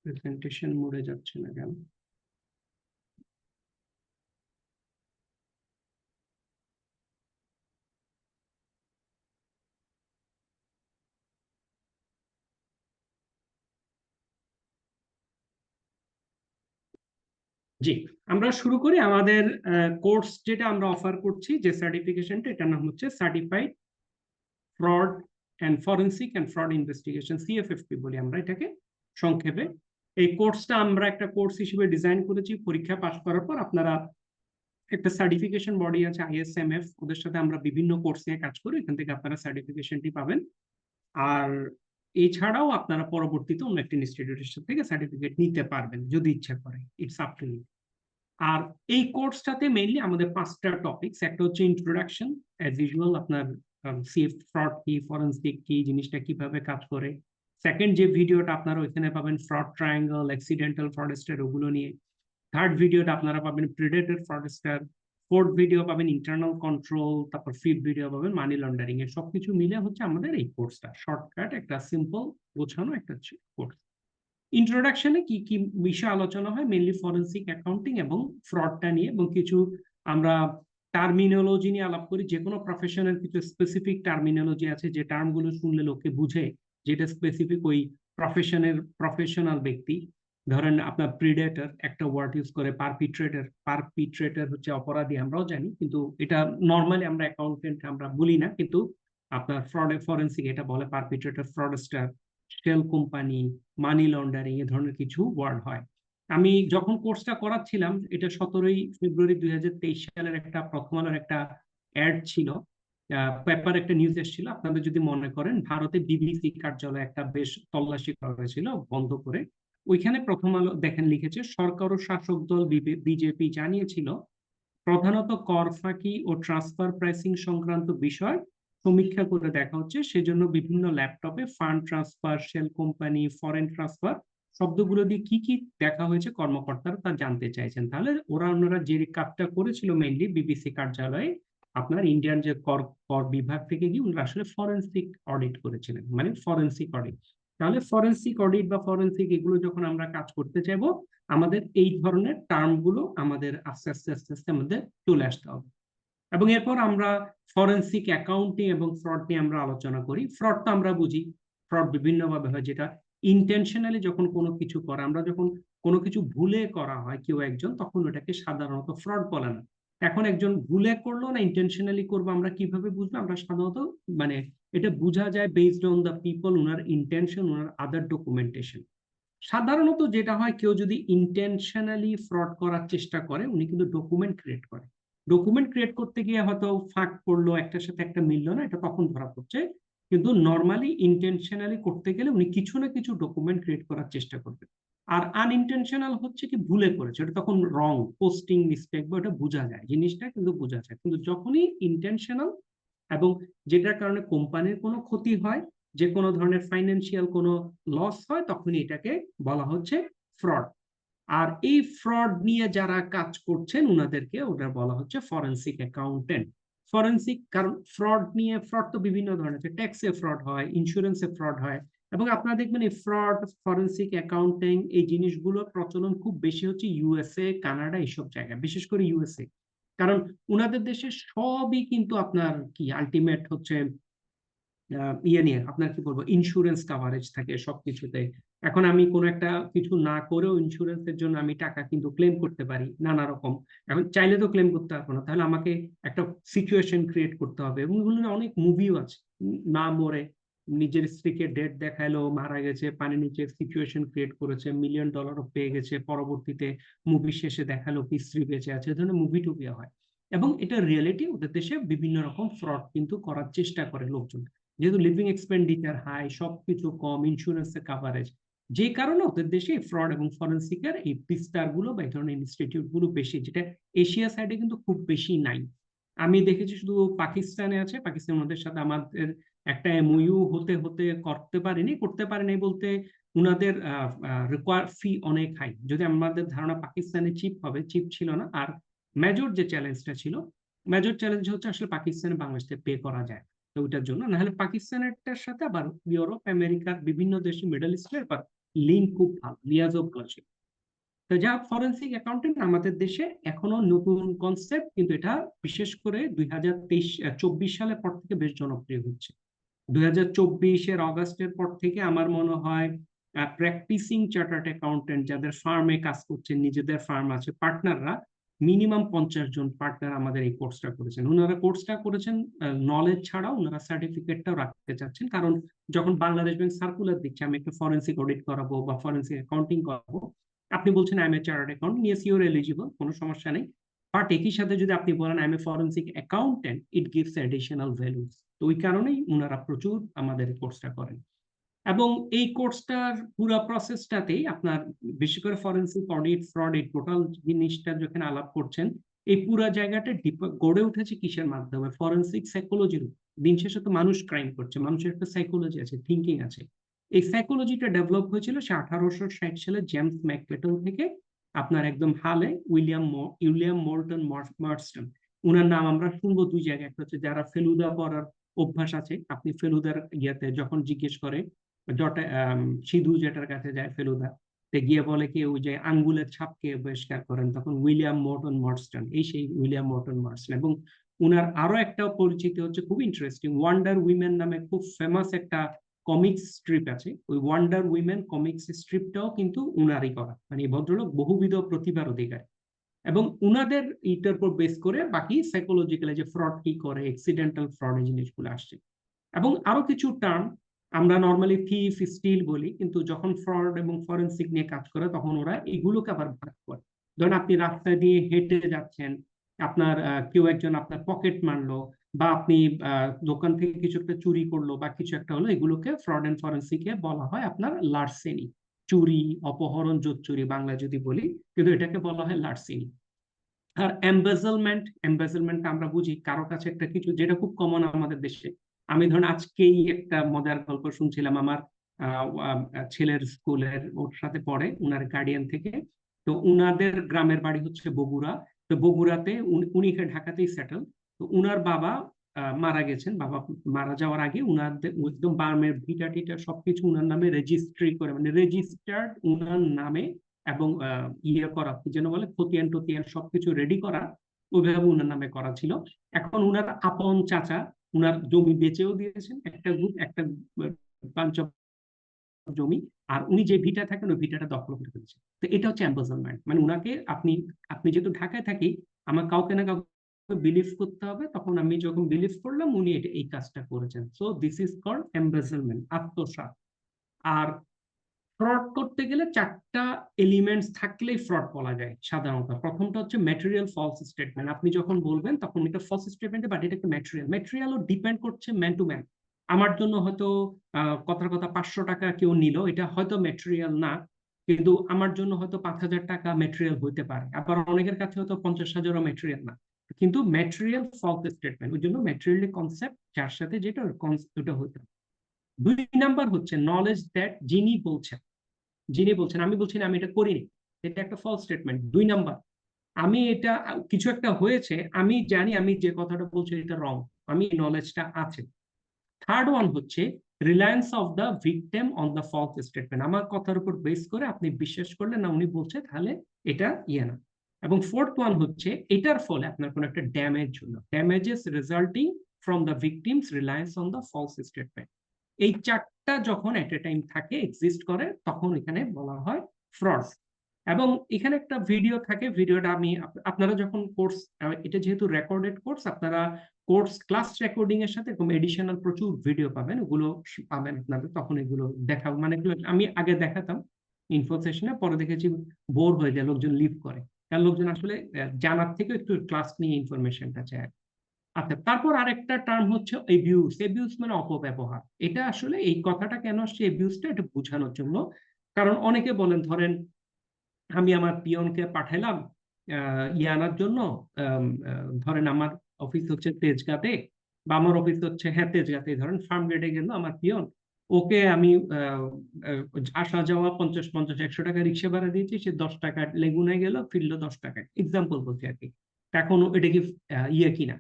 Presentation মোডে যাচ্ছে না কেন? জি, আমরা শুরু করি আমাদের কোর্স যেটা আমরা অফার করছি, যে সার্টিফিকেশনটা, এটার নাম হচ্ছে certified fraud and forensic and fraud investigation, CFFP বলি আমরা এটাকে সংক্ষেপে। এই কোর্সটা আমরা একটা কোর্স হিসেবে ডিজাইন করেছি। পরীক্ষা পাশ করার পর আপনারা একটা সার্টিফিকেশন বডি আছে আইএসএমএফ, ওদের সাথে আমরা বিভিন্ন কোর্স নিয়ে কাজ করি, এখান থেকে আপনারা সার্টিফিকেশনটি পাবেন। আর এছাড়াও আপনারা পরবর্তীতে অন্য একটা ইনস্টিটিউটের থেকে সার্টিফিকেট নিতে পারবেন যদি ইচ্ছা করে, ইটস আপ টু ইউ। আর এই কোর্সটাতে মেইনলি আমাদের 5টা টপিকস। একটা হচ্ছে ইন্ট্রোডাকশন, অ্যাজ ইউজুয়াল আপনার সিএফ ফ্রড কি, ফরেনসিক কি, জিনিসটা কিভাবে কাজ করে। সেকেন্ড যে ভিডিওটা আপনারা ওইখানে পাবেন ফ্রড ট্রায়াঙ্গল, অ্যাক্সিডেন্টাল ফ্রডস্টার, ওগুলো নিয়ে। থার্ড ভিডিওটা আপনারা পাবেন প্রিডেটর ফ্রডস্টার। ফোর্থ ভিডিও পাবেন ইন্টারনাল কন্ট্রোল। তারপর ফিফথ ভিডিও পাবেন মানি লন্ডারিং। এর সবকিছু মিলে হচ্ছে আমাদের এই কোর্সটা, শর্টকাট একটা সিম্পল গোছানো একটা কোর্স। ইন্ট্রোডাকশনে কি কি বিষয় আলোচনা হয়, মেনলি ফরেন্সিক অ্যাকাউন্টিং এবং ফ্রডটা নিয়ে, এবং কিছু আমরা টার্মিনোলজি নিয়ে আলাপ করি। যে কোনো প্রফেশনের কিছু স্পেসিফিক টার্মিনোলজি আছে, যে টার্মগুলো শুনলে লোকে বুঝে যেটা স্পেসিফিক ওই প্রফেশনাল ব্যক্তি। ধরেন আপনার প্রিডেটর একটা ওয়ার্ড ইউজ করে, পারপিট্রেটর হচ্ছে অপরাধী, আমরাও জানি, কিন্তু এটা নর্মালি আমরা অ্যাকাউন্টেন্ট আমরা বলি না, কিন্তু আপনার ফরেন্সিক এটা বলে পারপিট্রেটর, ফ্রডস্টার, শেল কোম্পানি, মানি লন্ডারিং, এ ধরনের কিছু ওয়ার্ড হয়। আমি যখন কোর্সটা করাচ্ছিলাম, এটা 17ই ফেব্রুয়ারি 2023 সালের একটা প্রথম আলোর একটা অ্যাড ছিল, পেপার একটা নিউজ এসেছিল। আপনাদের যদি মনে করেন, ভারতে বিবিসি কার্যালয় একটা বেশ তল্লাশি করা হয়েছিল বন্ধ করে। ওইখানে প্রথম আলো দেখেন লিখেছে, সরকার ও শাসক দল বিজেপি জানিয়েছিল প্রধানত কর ফাঁকি ও ট্রান্সফার প্রাইসিং সংক্রান্ত বিষয় সমীক্ষা করে দেখা হচ্ছে। সেজন্য বিভিন্ন ল্যাপটপে fund transfer, shell company, foreign transfer শব্দগুলো দিয়ে কি কি দেখা হয়েছে কর্মকর্তারা তা জানতে চাইছেন। তাহলে ওনারা যে কাজটা করেছিল মেইনলি বিবিসি কার্যালয়ে, আপনার ইন্ডিয়ান যে কর কর বিভাগ থেকে গিয়ে ওনারা আসলে ফরেন্সিক অডিট করেছিলেন, মানে ফরেন্সিক অডিট। তাহলে ফরেন্সিক অডিট বা ফরেন্সিক এগুলো যখন আমরা কাজ করতে চাইবো, আমাদের এই ধরনের টার্মগুলো আমাদের আস্তে আস্তে আস্তে আস্তে আমাদের চলে আসতে হবে। এবং এরপর আমরা ফরেন্সিক অ্যাকাউন্টিং এবং ফ্রড নিয়ে আমরা আলোচনা করি। ফ্রড তো আমরা বুঝি, ফ্রড বিভিন্ন ভাবে হয়, যেটা ইন্টেনশনালি যখন কোনো কিছু করা, আমরা যখন কোনো কিছু ভুলে করা হয় কেউ একজন, তখন ওটাকে সাধারণত ফ্রড বলে না। এখন একজন ভুলে করলো না ইন্টেনশনালি করবো, আমরা কিভাবে বুঝবো? আমরা সাধারণত মানে এটা বোঝা যায় based on the people, owner intention, owner other documentation. সাধারণত যেটা হয়, কেউ যদি ইন্টেনশনালি ফ্রড করার চেষ্টা করে, উনি কিন্তু ডকুমেন্ট ক্রিয়েট করে। ডকুমেন্ট ক্রিয়েট করতে গিয়ে হয়তো ফাঁক পড়লো, একটার সাথে একটা মিললো না, এটা তখন ধরা পড়ছে। কিন্তু নর্মালি ইন্টেনশনালি করতে গেলে উনি কিছু না কিছু ডকুমেন্ট ক্রিয়েট করার চেষ্টা করবে। আর আনইনটেনশনাল হচ্ছে কি, ভুলে করেছে, এটা তখন রং, পোস্টিং মিস্টেক, বা এটা বোঝা যায়, জিনিসটা কিন্তু বোঝা যায়। কিন্তু যখনই ইন্টেনশনাল এবং যেটার কারণে কোম্পানির কোনো ক্ষতি হয়, যে কোনো ধরনের ফাইন্যান্সিয়াল কোনো লস হয়, তখনই এটাকে বলা হচ্ছে ফ্রড। আর এই ফ্রড নিয়ে যারা কাজ করছেন ওনাদেরকে ওটা বলা হচ্ছে ফরেন্সিক অ্যাকাউন্টেন্ট। ফরেন্সিক, কারণ ফ্রড তো বিভিন্ন ধরনের আছে, ট্যাক্সে ফ্রড হয়, ইন্স্যুরেন্সে ফ্রড হয়। এবং আপনারা দেখবেন এই ফ্রড, ফরেন্সিক অ্যাকাউন্টিং, এই জিনিসগুলোর প্রচলন খুব বেশি হচ্ছে ইউএসএ, কানাডা, এইসব জায়গায়, বিশেষ করে ইউএসএ। কারণ উনাদের দেশে সবই কিন্তু আপনার কি আলটিমেট হচ্ছে ইয়ে নিয়ে, আপনার কি বলবো, ইন্স্যুরেন্স কাভারেজ থাকে সবকিছুতে। এখন আমি কোনো একটা কিছু না করেও ইন্স্যুরেন্সের জন্য আমি টাকা কিন্তু ক্লেম করতে পারি নানা রকম। এখন চাইলে তো ক্লেম করতে পারবো না, তাহলে আমাকে একটা সিচুয়েশন ক্রিয়েট করতে হবে। এবং এগুলো অনেক মুভিও আছে, না মরে নিজের স্ত্রীকে ডেট দেখাইলো, মারা গেছে, পানি নিচে সিচুয়েশন ক্রিয়েট করেছে, $1,000,000 পেয়ে গেছে, পরবর্তীতে মুভি শেষে দেখালো কি স্ত্রী বেঁচে আছে, এই ধরনের মুভি টুভি হয়। এবং এটা রিয়েলিটি, ওদের দেশে বিভিন্ন রকম ফ্রড কিন্তু করার চেষ্টা করে লোকজন, যেহেতু লিভিং এক্সপেন্ডিচার হাই, সবকিছু কম, ইন্স্যুরেন্সের কাভারেজ, যে কারণে ওদের দেশে ফ্রড এবং ফরেন্সিকের এই বিস্তার গুলো বা এই ধরনের ইনস্টিটিউট গুলো বেশি, যেটা এশিয়া সাইডে কিন্তু খুব বেশি নাই। আমি দেখেছি শুধু পাকিস্তানে আছে, পাকিস্তানের ওদের সাথে আমাদের একটা এমওইউ হতে হতে করতে পারেনি বলতে উনাদের রিকোয়ার ফি অনেক হাই। যদি আমাদের ধারণা পাকিস্তানে চিপ হবে, চিপ ছিল না। আর মেজর যে চ্যালেঞ্জটা ছিল, মেজর চ্যালেঞ্জ হচ্ছে আসলে পাকিস্তানে বাংলাদেশে পে করা যায় তো ওইটার জন্য। না হলে পাকিস্তানেরটার সাথে আবার ইউরোপ আমেরিকার বিভিন্ন দেশে মিডল ইস্টের লিঙ্ক খুব ভালো, লিয়াজও ভালো ছিল। তো যা ফরেনসিক অ্যাকাউন্টেন্ট আমাদের দেশে এখনো নতুন কনসেপ্ট, কিন্তু এটা বিশেষ করে 2024 সালের পর থেকে বেশ জনপ্রিয় হচ্ছে। 2024-এর অগাস্টের পর থেকে আমার মনে হয় প্র্যাকটিসিং চার্টার্ড অ্যাকাউন্টেন্ট যাদের ফার্মে কাজ করছেন, নিজেদের ফার্ম আছে, পার্টনাররা মিনিমাম 50 জন পার্টনার আমাদের এই কোর্সটা করেছেন। ওনারা কোর্সটা করেছেন নলেজ ছাড়াও ওনারা সার্টিফিকেটটাও রাখতে চাচ্ছেন, কারণ যখন বাংলাদেশ ব্যাংক সার্কুলার দিচ্ছে আমি একটা ফরেনসিক অডিট করাবো বা ফরেনসিক অ্যাকাউন্টিং করাবো, আপনি বলছেন I M A chartered account, yes your eligible, কোনো সমস্যা নেই। বাট একই সাথে যদি আপনি বলেন I M A forensic accountant, it gives additional values. তো ওই কারণেই ওনারা প্রচুর আমাদের কোর্সটা করেন। এবং এই কোর্সটার পুরো প্রসেসটাতেই আপনার বিশেষ করে ফরেনসিক অডিট, ফ্রড, এই টোটাল জিনিসটা যখন আলাপ করছেন, এই পুরো জায়গাটা গড়ে উঠেছে কিসের মাধ্যমে? ফরেনসিক সাইকোলজির। দিন শেষে তো মানুষ ক্রাইম করছে, মানুষের একটা সাইকোলজি আছে, থিঙ্কিং আছে। এই সাইকোলজিটা ডেভেলপ হয়েছিল সে 1860 সালে জেমস ম্যাকলেটন থেকে। আপনার একদম হালে উইলিয়াম মোল্টন মার্স্টন, উনার নাম আমরা শুনবো দুই জায়গায়। একটা হচ্ছে যারা ফেলুদা পড়ার অভ্যাস আছে, আপনি ফেলুদার ইয়াতে যখন জিজ্ঞেস করে সিধু যেটার কাছে যায় ফেলুদা, তে গিয়ে বলে কি ওই যে আঙ্গুলের ছাপকে বহিষ্কার করেন, তখন উইলিয়াম মর্টন মার্স্টন, এই সেই উইলিয়াম মর্টন মার্স্টন। এবং উনার আরো একটা পরিচিতি হচ্ছে খুব ইন্টারেস্টিং, ওয়ান্ডার উইমেন নামে খুব ফেমাস একটা কমিক্স স্ট্রিপ আছে। ওই ওয়ান্ডার উইমেন কমিক্স স্ট্রিপটাও কিন্তু উনারই করা, মানে এই ভদ্রলোক বহুবিধ প্রতিভার অধিকারী। এবং উনাদের ইটার উপর বেস করে বাকি সাইকোলজিক্যাল যে ফ্রড কি করে, এক্সিডেন্টাল ফ্রড, এই জিনিসগুলো আসছে। এবং আরো কিছু টার্ম আমরা নর্মালি থিফ, স্টিল বলি, কিন্তু যখন ফ্রড এবং ফরেনসিক নিয়ে কাজ করে তখন ওরা এগুলোকে আবার ভাগ করে। ধরেন আপনি রাস্তায় দিয়ে হেঁটে যাচ্ছেন, আপনার কেউ একজন আপনার পকেট মারলো, বা আপনি দোকান থেকে কিছু একটা চুরি করলো বা কিছু একটা হলো, এগুলোকে ফ্রড এন্ড ফরেনসিকে বলা হয় আপনার লার্সেনি। চুরি, অপহরণ, জোচ্চুরি বাংলা যদি বলি, কিন্তু এটাকে বলা হয় লার্সেনি। আর এমবেজলমেন্ট আমরা বুঝি কারো কাছে একটা কিছু, যেটা খুব কমন আমাদের দেশে। আমি ধরুন আজকেই একটা মজার গল্প শুনছিলাম আমার ছেলের স্কুলের, ওর সাথে পড়ে, উনার গার্ডিয়ান থেকে। তো উনাদের গ্রামের বাড়ি হচ্ছে বগুড়া। তো বগুড়াতে উনি ঢাকাতেই সেটেল। তো উনার বাবা মারা গেছেন। বাবা মারা যাওয়ার আগে উনাদের একদম বার্মের ভিটা টিটা সবকিছু উনার নামে রেজিস্ট্রি করে, মানে রেজিস্টার্ড উনার নামে, এবং ইয়ে করা কি যেন বলে, খতিয়ান টতিয়ান সবকিছু রেডি করা, ওইভাবে উনার নামে করা ছিল। এখন উনার আপন চাচা উনার জমি বেচেও দিয়েছেন, একটা গ্রুপ, একটা বাঞ্চ জমি, আর উনি যে ভিটা থাকেন ওই ভিটাটা দখল করে ফেলেছে। তো এটা হচ্ছে এম্বেজলমেন্ট, মানে উনাকে আপনি আপনি যেহেতু ঢাকায় থাকি, আমার কাউকে না কাউকে বিলিভ করতে হবে, তখন আমি যখন বিলিভ করলাম উনি এটা এই কাজটা করেছেন। সো দিস ইজ কল্ড এম্বেজলমেন্ট, আত্মসাৎ। আর ফ্রড করতে গেলে চারটা এলিমেন্টস থাকলেই ফ্রড বলা যায় সাধারণত। প্রথমটা হচ্ছে ম্যাটেরিয়াল ফলস স্টেটমেন্ট। আপনি যখন বলবেন তখন এটা ফলস স্টেটমেন্ট, বাট এটা একটা ম্যাটেরিয়ালও ডিপেন্ড করছে ম্যান টু ম্যান। আমার জন্য হয়তো কথার কথা 500 টাকা কেউ নিল, এটা হয়তো ম্যাটেরিয়াল না, কিন্তু আমার জন্য হয়তো 5,000 টাকা ম্যাটেরিয়াল হইতে পারে। আবার অনেকের কাছে হয়তো 50,000ও ম্যাটেরিয়াল না। কিন্তু ম্যাটেরিয়াল ফলস স্টেটমেন্ট, ওই জন্য ম্যাটেরিয়াল কনসেপ্ট যার সাথে যেটা ওটা হতে। 2 নাম্বার হচ্ছে নলেজ দ্যাট, যিনি বলছেন, আমি বলছি না আমি এটা করিনি, এটা একটা ফলস স্টেটমেন্ট। 2 নাম্বার, আমি এটা কিছু একটা হয়েছে, আমি জানি আমি যে কথাটা বলছি এটা রং, আমি নলেজটা আছে। থার্ড ওয়ান হচ্ছে reliance of the victim on the false statement, আমার কথার উপর বেস করে আপনি বিশ্বাস করলেন না উনি বলছে, তাহলে এটা ইয়ে না। এবং ফোর্থ ওয়ান হচ্ছে এটার ফলে আপনার কোনো একটা ড্যামেজ হলো, damages resulting from the victim's reliance on the false statement. এই চারটা যখন এট এ টাইম থাকে, এক্সিস্ট করে, তখন এখানে বলা হয় ফ্রড। এবং এখানে একটা ভিডিও থাকে, ভিডিওটা আমি আপনারা যখন কোর্স, এটা যেহেতু রেকর্ডেড কোর্স, আপনারা কোর্স ক্লাস রেকর্ডিং এর সাথে এডিশনাল প্রচুর ভিডিও পাবেন, ওগুলো পাবেন আপনাদের, তখন এগুলো দেখাবো। মানে আমি আগে দেখাতাম ইনফো সেশনে, পরে দেখেছি বোর হয়ে যায়, লোকজন লিভ করে, কারণ লোকজন আসলে জানার থেকে একটু ক্লাস নিয়ে ইনফরমেশনটা চায়। আচ্ছা, তারপর আরেকটা টার্ম হচ্ছে এবিউজ। এবিউজ মানে অপব্যবহার। এটা আসলে এই কথাটা কেন আসছে এবিউজটা, এটা বোঝানোর জন্য। কারণ অনেকে বলেন, ধরেন আমি আমার পিয়নকে পাঠালাম ইয়ে আনার জন্য, ধরেন আমার অফিস হচ্ছে তেজগাঁতে, বা আমার অফিস হচ্ছে হ্যাঁ তেজগাঁতে, ধরেন ফার্ম গেটে গেল আমার পিয়ন, ওকে আমি আসা যাওয়া 50-50-100 টাকা রিক্সা ভাড়া দিয়েছি, সে 10 টাকা লেগুনে গেল, ফিরলো 10 টাকায়, এক্সাম্পল বলছি আর কি। এখন এটা কি ইয়ে কিনা,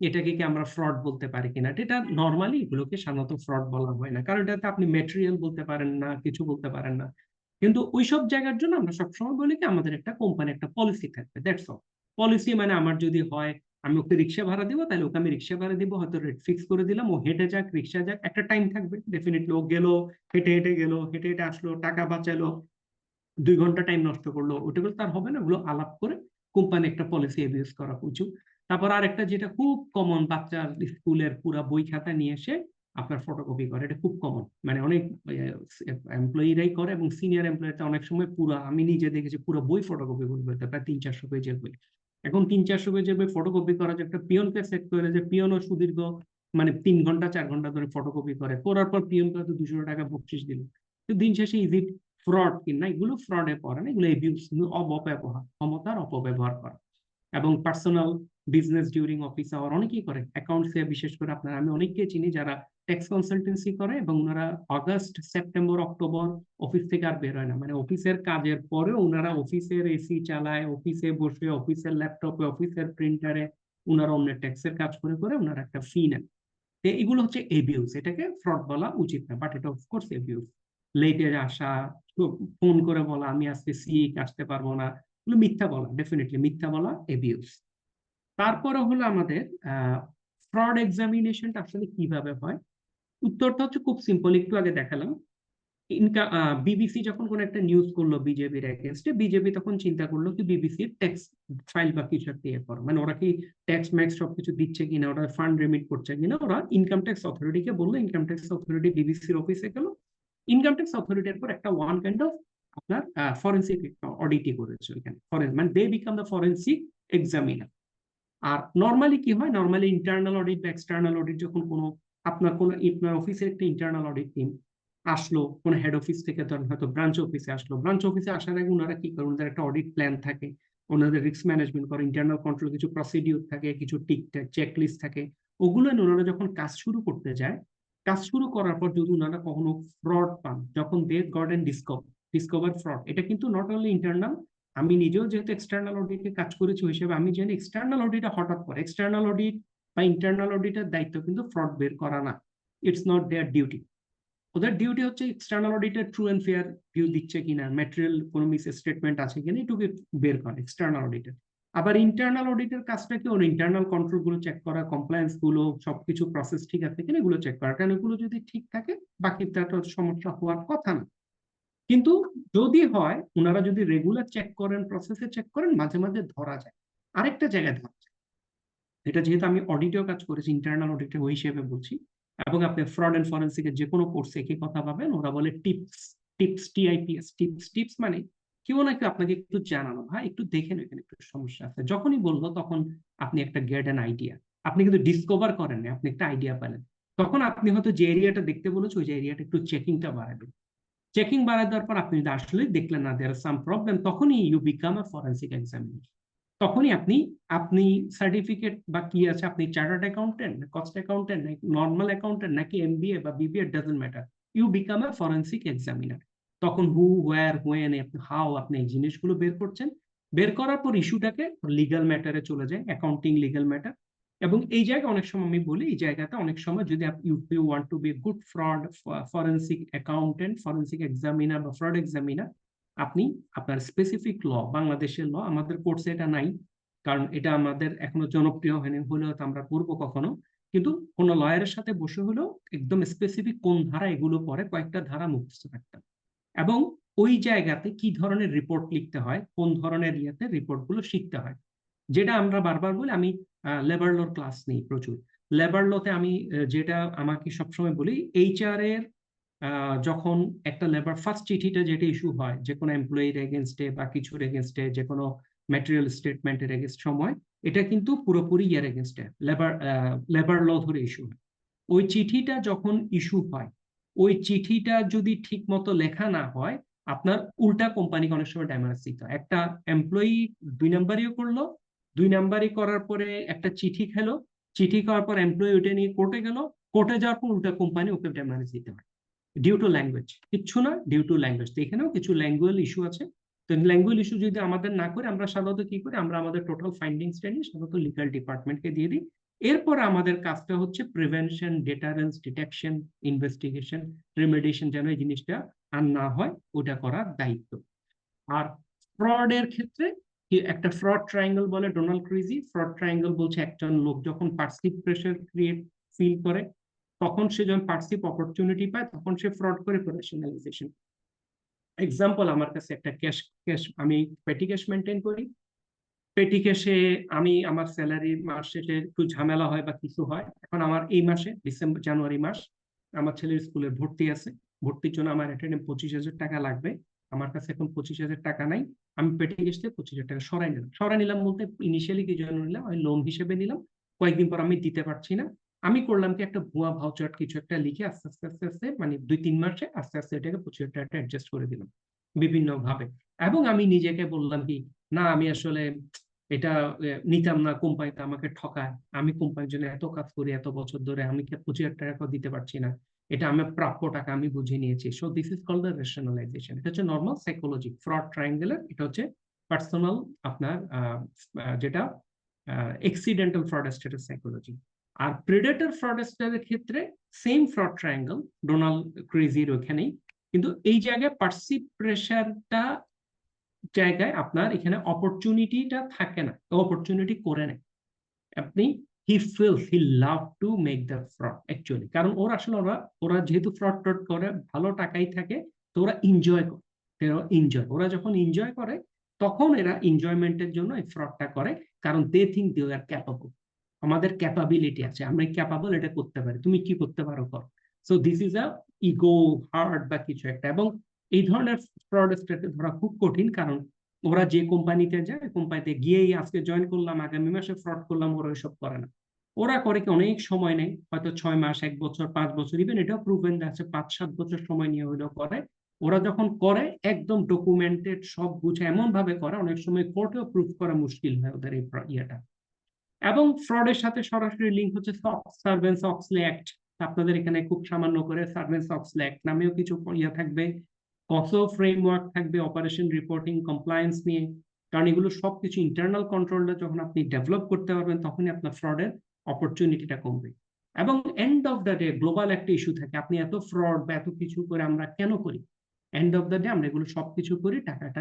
এটাকে কি আমরা ফ্রড বলতে পারি কিনা? এটা নর্মালি এগুলোকে সাধারণত ফ্রড বলা হয় না, কারণ এটাতে আপনি মেটেরিয়াল বলতে পারেন না, কিছু বলতে পারেন না। কিন্তু ওইসব জায়গার জন্য আমরা সবসময় বলি কি আমাদের একটা কোম্পানি একটা পলিসি থাকবে, দ্যাটস অল। পলিসি মানে আমার যদি হয় আমি ওকে রিক্সা ভাড়া দিব, তাহলে ওকে আমি রিক্সা ভাড়া দিব, হয়তো রেট ফিক্স করে দিলাম, ও হেঁটে যাক রিক্সা যাক, একটা টাইম থাকবে ডেফিনেটলি। ও গেলো, হেঁটে হেঁটে গেলো, হেঁটে হেঁটে আসলো, টাকা বাঁচালো, 2 ঘন্টা টাইম নষ্ট করলো, ওটা তার হবে না। ওগুলো আলাপ করে কোম্পানি একটা পলিসি এবিউজ করা উচিত। তারপর আরেকটা যেটা খুব কমন, বাচ্চার স্কুলের পুরা বই খাতা নিয়ে এসে আপনার ফটোকপি করে, এটা খুব কমন, মানে অনেক এমপ্লয়িরাই করে, এবং সিনিয়র এমপ্লয়িটা অনেক সময় পুরা, আমি নিজে দেখেছি পুরো বই ফটোকপি করবে, প্রায় 300-400 পেজের বই। এখন 300-400 পেজের বই ফটোকপি করা যে একটা পিয়নকে সেট করে, যে পিয়নও সুদীর্ঘ মানে 3 ঘন্টা 4 ঘন্টা ধরে ফটোকপি করে, করার পর পিয়নকে হয়তো 200 টাকা বকশিস দিল। তো দিন শেষে ইজি ফ্রড কিনা? এগুলো ফ্রডে পড়ে না, এগুলো এবিউস, অপব্যবহার, ক্ষমতার অপব্যবহার করা। এবং personal business during office hour অনেকেই করে, অ্যাকাউন্টস এ বিশেষ করে আপনার, আমি অনেককে চিনি যারা ট্যাক্স কনসালটেন্সি করে, এবং ওনারা আগস্ট সেপ্টেম্বর অক্টোবর অফিস থেকে আর বের হয় না, মানে অফিসের কাজের পরে ওনারা অফিসের এসি চালায়, অফিসে বসে অফিসের ল্যাপটপে অফিসের প্রিন্টারে ওনারা অন্যের ট্যাক্সের কাজ করে করে ওনারা একটা ফি নেন। এগুলো হচ্ছে এবিউজ, এটাকে ফ্রড বলা উচিত না, বাট এটা অফকোর্স এবিউজ। লেটে আসা, ফোন করে বলা আমি আজকে সিক আসতে পারবো না, এগুলো মিথ্যা বলা, ডেফিনেটলি মিথ্যা বলা এবিউজ। তারপরে হলো আমাদের ফ্রড এক্সামিনেশনটা আসলে কিভাবে হয়। উত্তরটা হচ্ছে খুব সিম্পল, একটু আগে দেখালাম। বিবিসি যখন কোন একটা নিউজ করলো বিজেপির এগেনস্টে, বিজেপি তখন চিন্তা করলো কি বিবিসির ট্যাক্স ফাইল বা কিছু একটা ইয়ে করো, মানে ওরা কি ট্যাক্স ম্যাক্স সবকিছু দিচ্ছে কিনা, ওরা ফান্ড রেমিট করছে কিনা। ওরা ইনকাম ট্যাক্স অথরিটিকে বললো, ইনকাম ট্যাক্স অথরিটি বিবিসির অফিসে গেল, ইনকাম ট্যাক্স অথরিটির পর একটা ওয়ান কাইন্ড অফ আপনার ফরেন্সিক অডিটই করেছে ওইখানে, মানে they become the forensic examiner. আর নর্মালি কি হয়, নর্মালি ইন্টারনাল অডিট বা এক্সটার্নাল অডিট যখন কোনো আপনার অফিসের একটা ইন্টারনাল অডিট টিম আসলো, কোন হেড অফিস থেকে, ধরেন হয়তো ব্রাঞ্চ অফিসে আসলো, ব্রাঞ্চ অফিসে আসার আগে ওনারা কি করে, ওনাদের একটা অডিট প্ল্যান থাকে, ওনাদের রিস্ক ম্যানেজমেন্ট করে, ইন্টারনাল কন্ট্রোল কিছু প্রসিডিউর থাকে, কিছু টিকটাক চেকলিস্ট থাকে, ওগুলো ওনারা যখন কাজ শুরু করতে যায়, কাজ শুরু করার পর যদি ওনারা কখনো ফ্রড পান, যখন they got and discover fraud, এটা কিন্তু নট অনলি ইন্টারনাল, আমি নিজেও যেহেতু এক্সটার্নাল অডিটে কাজ করেছি ওই হিসেবে আমি জানি এক্সটার্নাল অডিটে হঠাৎ করে এক্সটার্নাল অডিট বা ইন্টারনাল অডিটের দায়িত্ব কিন্তু ফ্রড বের করা না, ইটস নট দেয়ার ডিউটি। ওদের ডিউটি হচ্ছে এক্সটার্নাল অডিটের ট্রু এন্ড ফেয়ার ভিউ দিচ্ছে কিনা, ম্যাটেরিয়াল কোনো মিস স্টেটমেন্ট আছে কিনা, এটুকু বের করে এক্সটার্নাল অডিটের। আবার ইন্টারনাল অডিটের কাজটা কি, ওর ইন্টারনাল কন্ট্রোল গুলো চেক করা, কমপ্লায়েন্স গুলো সবকিছু প্রসেস ঠিক আছে কিনা এগুলো চেক করা, কারণ এগুলো যদি ঠিক থাকে বাকিটা তো সমস্যা হওয়ার কথা না। কিন্তু যদি হয় ওনারা যদি রেগুলার চেক করেন, প্রসেসে চেক করেন, মাঝে মাঝে ধরা যায়, আরেকটা জায়গায় ধরা যায়। এটা যেহেতু আমি অডিটেও কাজ করেছি, ইন্টারনাল অডিটে ওই হিসেবে বলছি, এবং আপনি ফ্রড এন্ড ফরেন্সিকের যে কোনো কোর্সে একই কথা পাবেন, ওরা বলে tips, tips TIPS, tips. Tips মানে কেউ না কেউ আপনাকে একটু জানানো, ভাই একটু দেখেন এখানে একটু সমস্যা আছে, যখনই বললো তখন আপনি একটা গেট অ্যান আইডিয়া, আপনি কিন্তু ডিসকভার করেন না, আপনি একটা আইডিয়া পেলেন, তখন আপনি হয়তো যে এরিয়াটা দেখতে বলেছে ওই যে এরিয়াটা একটু চেকিংটা বাড়াবেন। চেকিং বাড়ায় দেওয়ার পর আপনি যদি আসলে দেখলেন না দেয়ার সাম প্রবলেম, তখনই you become a forensic examiner. তখনই আপনি আপনি সার্টিফিকেট বা কি আছে, আপনি chartered accountant, cost accountant, normal accountant, নাকি এমবিএ বা BBA, doesn't matter, you become a forensic examiner. তখন হু, হোয়ার, হোয়েন, হাউ আপনি এই জিনিসগুলো বের করছেন, বের করার পর ইস্যুটাকে লিগাল ম্যাটারে চলে যায়, অ্যাকাউন্টিং লিগাল ম্যাটার। এবং এই জায়গায় অনেক সময় আমি বলি, এই জায়গাতে অনেক সময় যদি you want to be good fraud forensic accountant, forensic examiner বা ফ্রড এক্সামিনার, আপনি আপনার স্পেসিফিক ল, বাংলাদেশের ল, আমাদের কোর্সে এটা নাই, কারণ এটা আমাদের এখনো জনপ্রিয় হয়নি, হলেও তো আমরা করবো কখনো, কিন্তু কোনো লয়ারের সাথে বসে হলেও একদম স্পেসিফিক কোন ধারা এগুলো পরে কয়েকটা ধারা মুখস্থ রাখতে হবে। এবং ওই জায়গাতে কি ধরনের রিপোর্ট লিখতে হয়, কোন ধরনের ইয়েতে রিপোর্ট গুলো শিখতে হয়, যেটা আমরা বারবার বলি। আমি লেবার লোর ক্লাস নেই প্রচুর, লেবার লোতে আমি যেটা আমাকে সবসময় বলি, এইচআর এর যখন একটা লেবার ফার্স্ট চিঠিটা যেটা ইস্যু হয় যে কোনো এমপ্লয়ির এগেনস্টে বা কিছুর এগেনস্টে, যে কোনো ম্যাটেরিয়াল স্টেটমেন্টের এগেনস্ট সময়, এটা কিন্তু পুরোপুরি ইয়ার এগেনস্টে লেবার ল ধরে ইস্যু হয়। ওই চিঠিটা যখন ইস্যু হয়, ওই চিঠিটা যদি ঠিক মতো লেখা না হয়, আপনার উল্টা কোম্পানিকে অনেক সময় ড্যামেজ দিতে হয়। একটা এমপ্লয়ি 2 নাম্বারিও করলো, 2 নাম্বারি করার পরে একটা চিঠি খেলো, চিঠি করার পর এমপ্লয়ি ওইটা নিয়ে কোর্টে গেল, কোর্টে যাওয়ার পর উল্টা কোম্পানি ওকে ড্যামেজ দিতে পারে ডিউ টু ল্যাঙ্গুয়েজ, কিচ্ছু না, ডিউ টু ল্যাঙ্গুয়েজ। তো এখানেও কিছু ল্যাঙ্গুয়েজ ইস্যু আছে। তো ল্যাঙ্গুয়েজ ইস্যু যদি আমাদের না করে, আমরা সাধারণত কি করি, আমরা আমাদের টোটাল ফাইন্ডিংসটা নিয়ে সাধারণত লিগাল ডিপার্টমেন্টকে দিয়ে দিই। এরপর আমাদের কাজটা হচ্ছে প্রিভেনশন, ডেটারেন্স, ডিটেকশন, ইনভেস্টিগেশন, রেমেডিয়েশন, যেন এই জিনিসটা আর না হয় ওটা করার দায়িত্ব। আর ফ্রডের ক্ষেত্রে একটা ফ্রড ট্রায়াঙ্গেল বলে ডোনাল্ড ক্রিজি। ফ্রড ট্রায়াঙ্গেল বলছে একজন লোক যখন পারসিভ প্রেশার ফিল করে, তখন সে যখন পারসিভ অপরচুনিটি পায় তখন সে ফ্রড করে রেশনালাইজেশন। এক্সাম্পল, আমার কাছে একটা ক্যাশ ক্যাশ আমি পেটি ক্যাশ মেনটেন করি। পেটি ক্যাশে আমি আমার স্যালারি মাস শেষে একটু ঝামেলা হয় বা কিছু হয়। এখন আমার এই মাসে ডিসেম্বর জানুয়ারি মাস আমার ছেলের স্কুলে ভর্তি আছে, ভর্তির জন্য আমার অ্যাটেন্ডে 25,000 টাকা লাগবে। আমার কাছে এখন 25,000 টাকা নাই। আমি পেটি ক্যাশ থেকে 25,000 টাকা সরাই নিলাম বলতে ইনিশিয়ালি কি জন্য নিলাম, আমি লোন হিসেবে নিলাম। কয়েকদিন পর আমি দিতে পারছি না, আমি করলাম কি একটা ভুয়া ভাউচার কিছু একটা লিখে আস্তে আস্তে আস্তে আস্তে মানে 2-3 মাসে আস্তে আস্তে এটাকে 25,000 টাকা অ্যাডজাস্ট করে দিলাম বিভিন্ন ভাবে। এবং আমি নিজেকে বললাম কি, না আমি আসলে এটা নিতাম না, কোম্পানিতে আমাকে ঠকায়, আমি কোম্পানির জন্য এত কাজ করি এত বছর ধরে, আমি 25,000 টাকা দিতে পারছি না, এটা আমার প্রাপ্য টাকা, আমি বুঝে নিয়েছি। So this is called the rationalisation. এটা হচ্ছে নর্মাল সাইকোলজি ফ্রড ট্রায়াঙ্গেলের। এটা হচ্ছে পার্সোনাল আপনার যেটা এক্সিডেন্টাল ফ্রডস্টারের সাইকোলজি। আর প্রেডেটর ফ্রডস্টারের ক্ষেত্রে সেম ফ্রড ট্রায়াঙ্গেল ডোনাল্ড ক্রেজির ওখানেই, কিন্তু এই জায়গায় পারসিভ প্রেশারটা জায়গায় আপনার এখানে অপরচুনিটিটা থাকে না, অপরচুনিটি করে নেয় আপনি। He feels he love to make the fraud actually, কারণ ওরা আসলে ওরা যেহেতু ফ্রড ট্রড করে ভালো টাকাই থাকে, তো ওরা এনজয় করে। ওরা যখন এনজয় করে তখন এরা এনজয়মেন্টের জন্য এই ফ্রডটা করে, কারণ they think they are capable. আমাদের ক্যাপাবিলিটি আছে, আমরা ক্যাপাবল, এটা করতে পারি, তুমি কি করতে পারো কর। So this is a ego hurt বা কিছু একটা। এবং এই ধরনের ফ্রডস্টারকে ধরা খুব কঠিন, কারণ ওরা যে কোম্পানিতে যায়, কোম্পানিতে গিয়েই আজকে জয়েন করলাম আগামী মাসে ফ্রড করলাম, ওরা ওইসব করে না। ওরা করে কি অনেক সময় নেয়, হয়তো 6 মাস, 1 বছর, 5 বছর, ইভেন এটাও প্রুভেন আছে 5-7 বছর সময় নিয়ে হইলেও করে। ওরা যখন করে একদম ডকুমেন্টেড সব বুঝে এমন ভাবে করে, অনেক সময় কোর্টেও প্রুফ করা মুশকিল হয় ওদের এই ইয়েটা। এবং ফ্রডের সাথে সরাসরি লিঙ্ক হচ্ছে সার্ভেন্স অক্সলে অ্যাক্ট। আপনাদের এখানে খুব সামান্য করে সার্ভেন্স অক্সলে অ্যাক্ট নামেও কিছু ইয়ে থাকবে, কত ফ্রেমওয়ার্ক থাকবে অপারেশন রিপোর্টিং কমপ্লায়েন্স নিয়ে। কারণ এগুলো সবকিছু ইন্টারনাল কন্ট্রোলটা যখন আপনি ডেভেলপ করতে পারবেন, তখনই আপনার ফ্রডের অপরচুনিটিটা কমবে। এবং end of the day global একটা ইস্যু থাকে, আপনি এত ফ্রড বা এত কিছু করে আমরা কেন করি? এন্ড অফ দ্য ডে আমরা এগুলো সবকিছু করি টাকাটা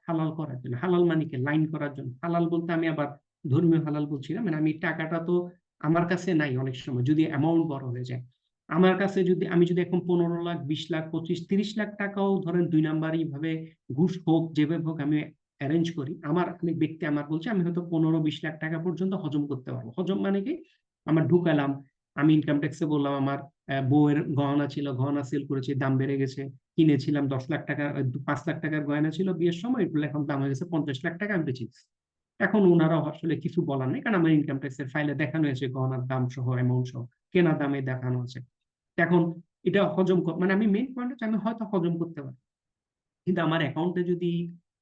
হালাল করার জন্য। হালাল মানে কি, লাইন করার জন্য। হালাল বলতে আমি আবার ধর্মীয় হালাল বলছি না, মানে আমি টাকাটা তো আমার কাছে নাই, অনেক সময় যদি অ্যামাউন্ট বড় হয়ে যায় আমার কাছে, যদি আমি যদি এখন 15 লাখ, 20 লাখ, 25-30 লাখ টাকাও ধরেন 2 নাম্বার ভাবে ঘুষ হোক যেভাবে হোক আমি অ্যারেঞ্জ করি, আমি ব্যক্তি আমার বলছি, আমি হয়তো 15-20 লাখ টাকা পর্যন্ত হজম করতে পারবো। হজম মানে কি, আমার ঢুকালাম, আমি ইনকাম ট্যাক্সে বললাম আমার বউয়ের গহনা ছিল, গহনা সেল করেছি, দাম বেড়ে গেছে, কিনেছিলাম 10 লাখ টাকা, 5 লাখ টাকার গয়না ছিল বিয়ের সময়, এগুলো এখন দাম হয়ে গেছে 50 লাখ টাকা, আমি বেঁচে গেছি। এখন ওনারাও আসলে কিছু বলার নেই, কারণ আমার ইনকাম ট্যাক্সের ফাইলে দেখানো হয়েছে গহনার দাম সহ অ্যামাউন্ট সহ, কেনা দামে দেখানো আছে। এখন এটা হজম মানে আমি মেইন পয়েন্ট হচ্ছে আমি হয়তো হজম করতে পারি, কিন্তু আমার অ্যাকাউন্টে যদি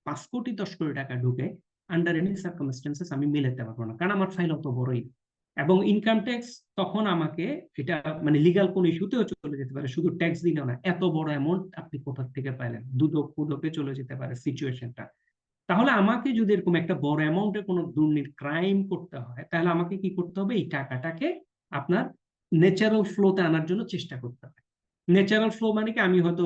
5 কোটি 10 কোটি টাকা ঢুকে, আন্ডার এনি সার্কামস্টেন্সেস আমি মেলাতে পারবো না, কারণ আমার ফাইল অত বড়ই। এবং ইনকাম ট্যাক্স তখন আমাকে এটা মানে লিগাল কোন ইস্যুতেও চলে যেতে পারে, শুধু ট্যাক্স দিলেও না, এত বড় অ্যামাউন্ট আপনি কোথা থেকে পাইলেন, দুদক কুদকে চলে যেতে পারে সিচুয়েশনটা। তাহলে আমাকে যদি এরকম একটা বড় অ্যামাউন্টে কোনো দুর্নীতি ক্রাইম করতে হয়, তাহলে আমাকে কি করতে হবে, এই টাকাটাকে আপনার ন্যাচারাল ফ্লোতে আনার জন্য চেষ্টা করতে হবে। ন্যাচারাল ফ্লো মানে কি, আমি হয়তো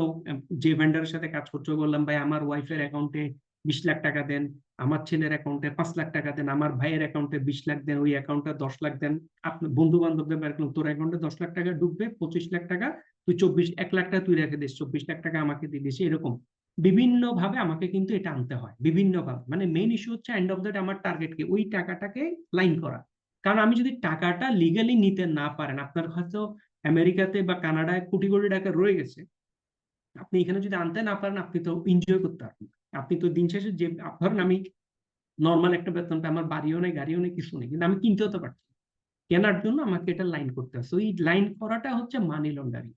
যে ভেন্ডারের সাথে কাজ করতে বললাম, ভাই আমার ওয়াইফের অ্যাকাউন্টে 20 লাখ টাকা দেন, আমার ছেলের অ্যাকাউন্টে 5 লাখ টাকা দেন, আমার ভাইয়ের অ্যাকাউন্টে 20 লাখ দেন, ওই অ্যাকাউন্টে 10 লাখ দেন। আপনার বন্ধু বান্ধবদের বের, তোর অ্যাকাউন্টে 10 লাখ টাকা ঢুকবে, 25 লাখ টাকা তুই 1 লাখ টাকা তুই রেখে দিস, 24 লাখ টাকা আমাকে দিয়ে দিস, এরকম বিভিন্ন ভাবে আমাকে কিন্তু এটা আনতে হয় বিভিন্ন ভাবে। মানে মেইন ইস্যু হচ্ছে এন্ড অফ দ্য ডে আমার টার্গেটকে ওই টাকাটাকে লাইন করা। কারণ আমি যদি টাকাটা লিগালি নিতে না পারেন, আপনার হয়তো আমেরিকাতে বা কানাডায় কোটি কোটি টাকা রয়ে গেছে, আপনি এখানে যদি আনতে না পারেন, আপনি তো এনজয় করতে পারবেন। আপনি তো দিন শেষে যে ধরেন আমি নর্মাল একটা বেতন পাই, আমার বাড়িও নেই, গাড়িও নেই, কিছু নেই, কিন্তু আমি কিনতেও তো পারছি। কেনার জন্য আমাকে এটা লাইন করতে হবে। এই লাইন করাটা হচ্ছে money laundering.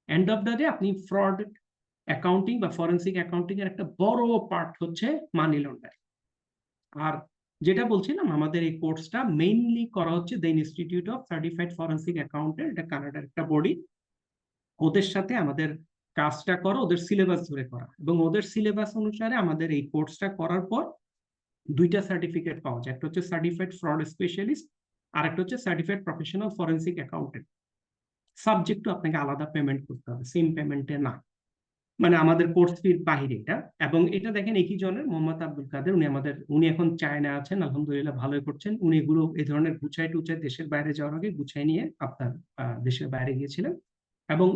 End of the day আপনি ফ্রড অ্যাকাউন্টিং বা ফরেন্সিক অ্যাকাউন্টিং এর একটা বড় পার্ট হচ্ছে মানি লন্ডারিং। আর যেটা বলছিলাম আমাদের এই কোর্সটা মেইনলি করা হচ্ছে the institute of certified forensic accountant, এটা কানাডার একটা বডি। ওদের সাথে আমাদের কাজটা করা, ওদের সিলেবাস ধরে করা, এবং ওদের সিলেবাস অনুসারে আমাদের এই কোর্সটা করার পর দুইটা সার্টিফিকেট পাওয়া যায়। একটা হচ্ছে সার্টিফাইড ফ্রড স্পেশালিস্ট, আর একটা হচ্ছে সার্টিফাইড প্রফেশনাল ফরেন্সিক অ্যাকাউন্টেন্ট। সাবজেক্টও আপনাকে আলাদা পেমেন্ট করতে হবে, সেম পেমেন্টে না, মানে আমাদের কোর্স ফির বাহিরে এটা। এবং এটা দেখেন একই জনের মোহাম্মদ আব্দুল কাদের, উনি এখন চায়না আছেন, আলহামদুলিল্লাহ ভালোই করছেন। উনি এগুলো এই ধরনের গুছাই টুচাই দেশের বাইরে যাওয়ার আগে গুছাই নিয়ে আপনার দেশের বাইরে গিয়েছিলেন। এবং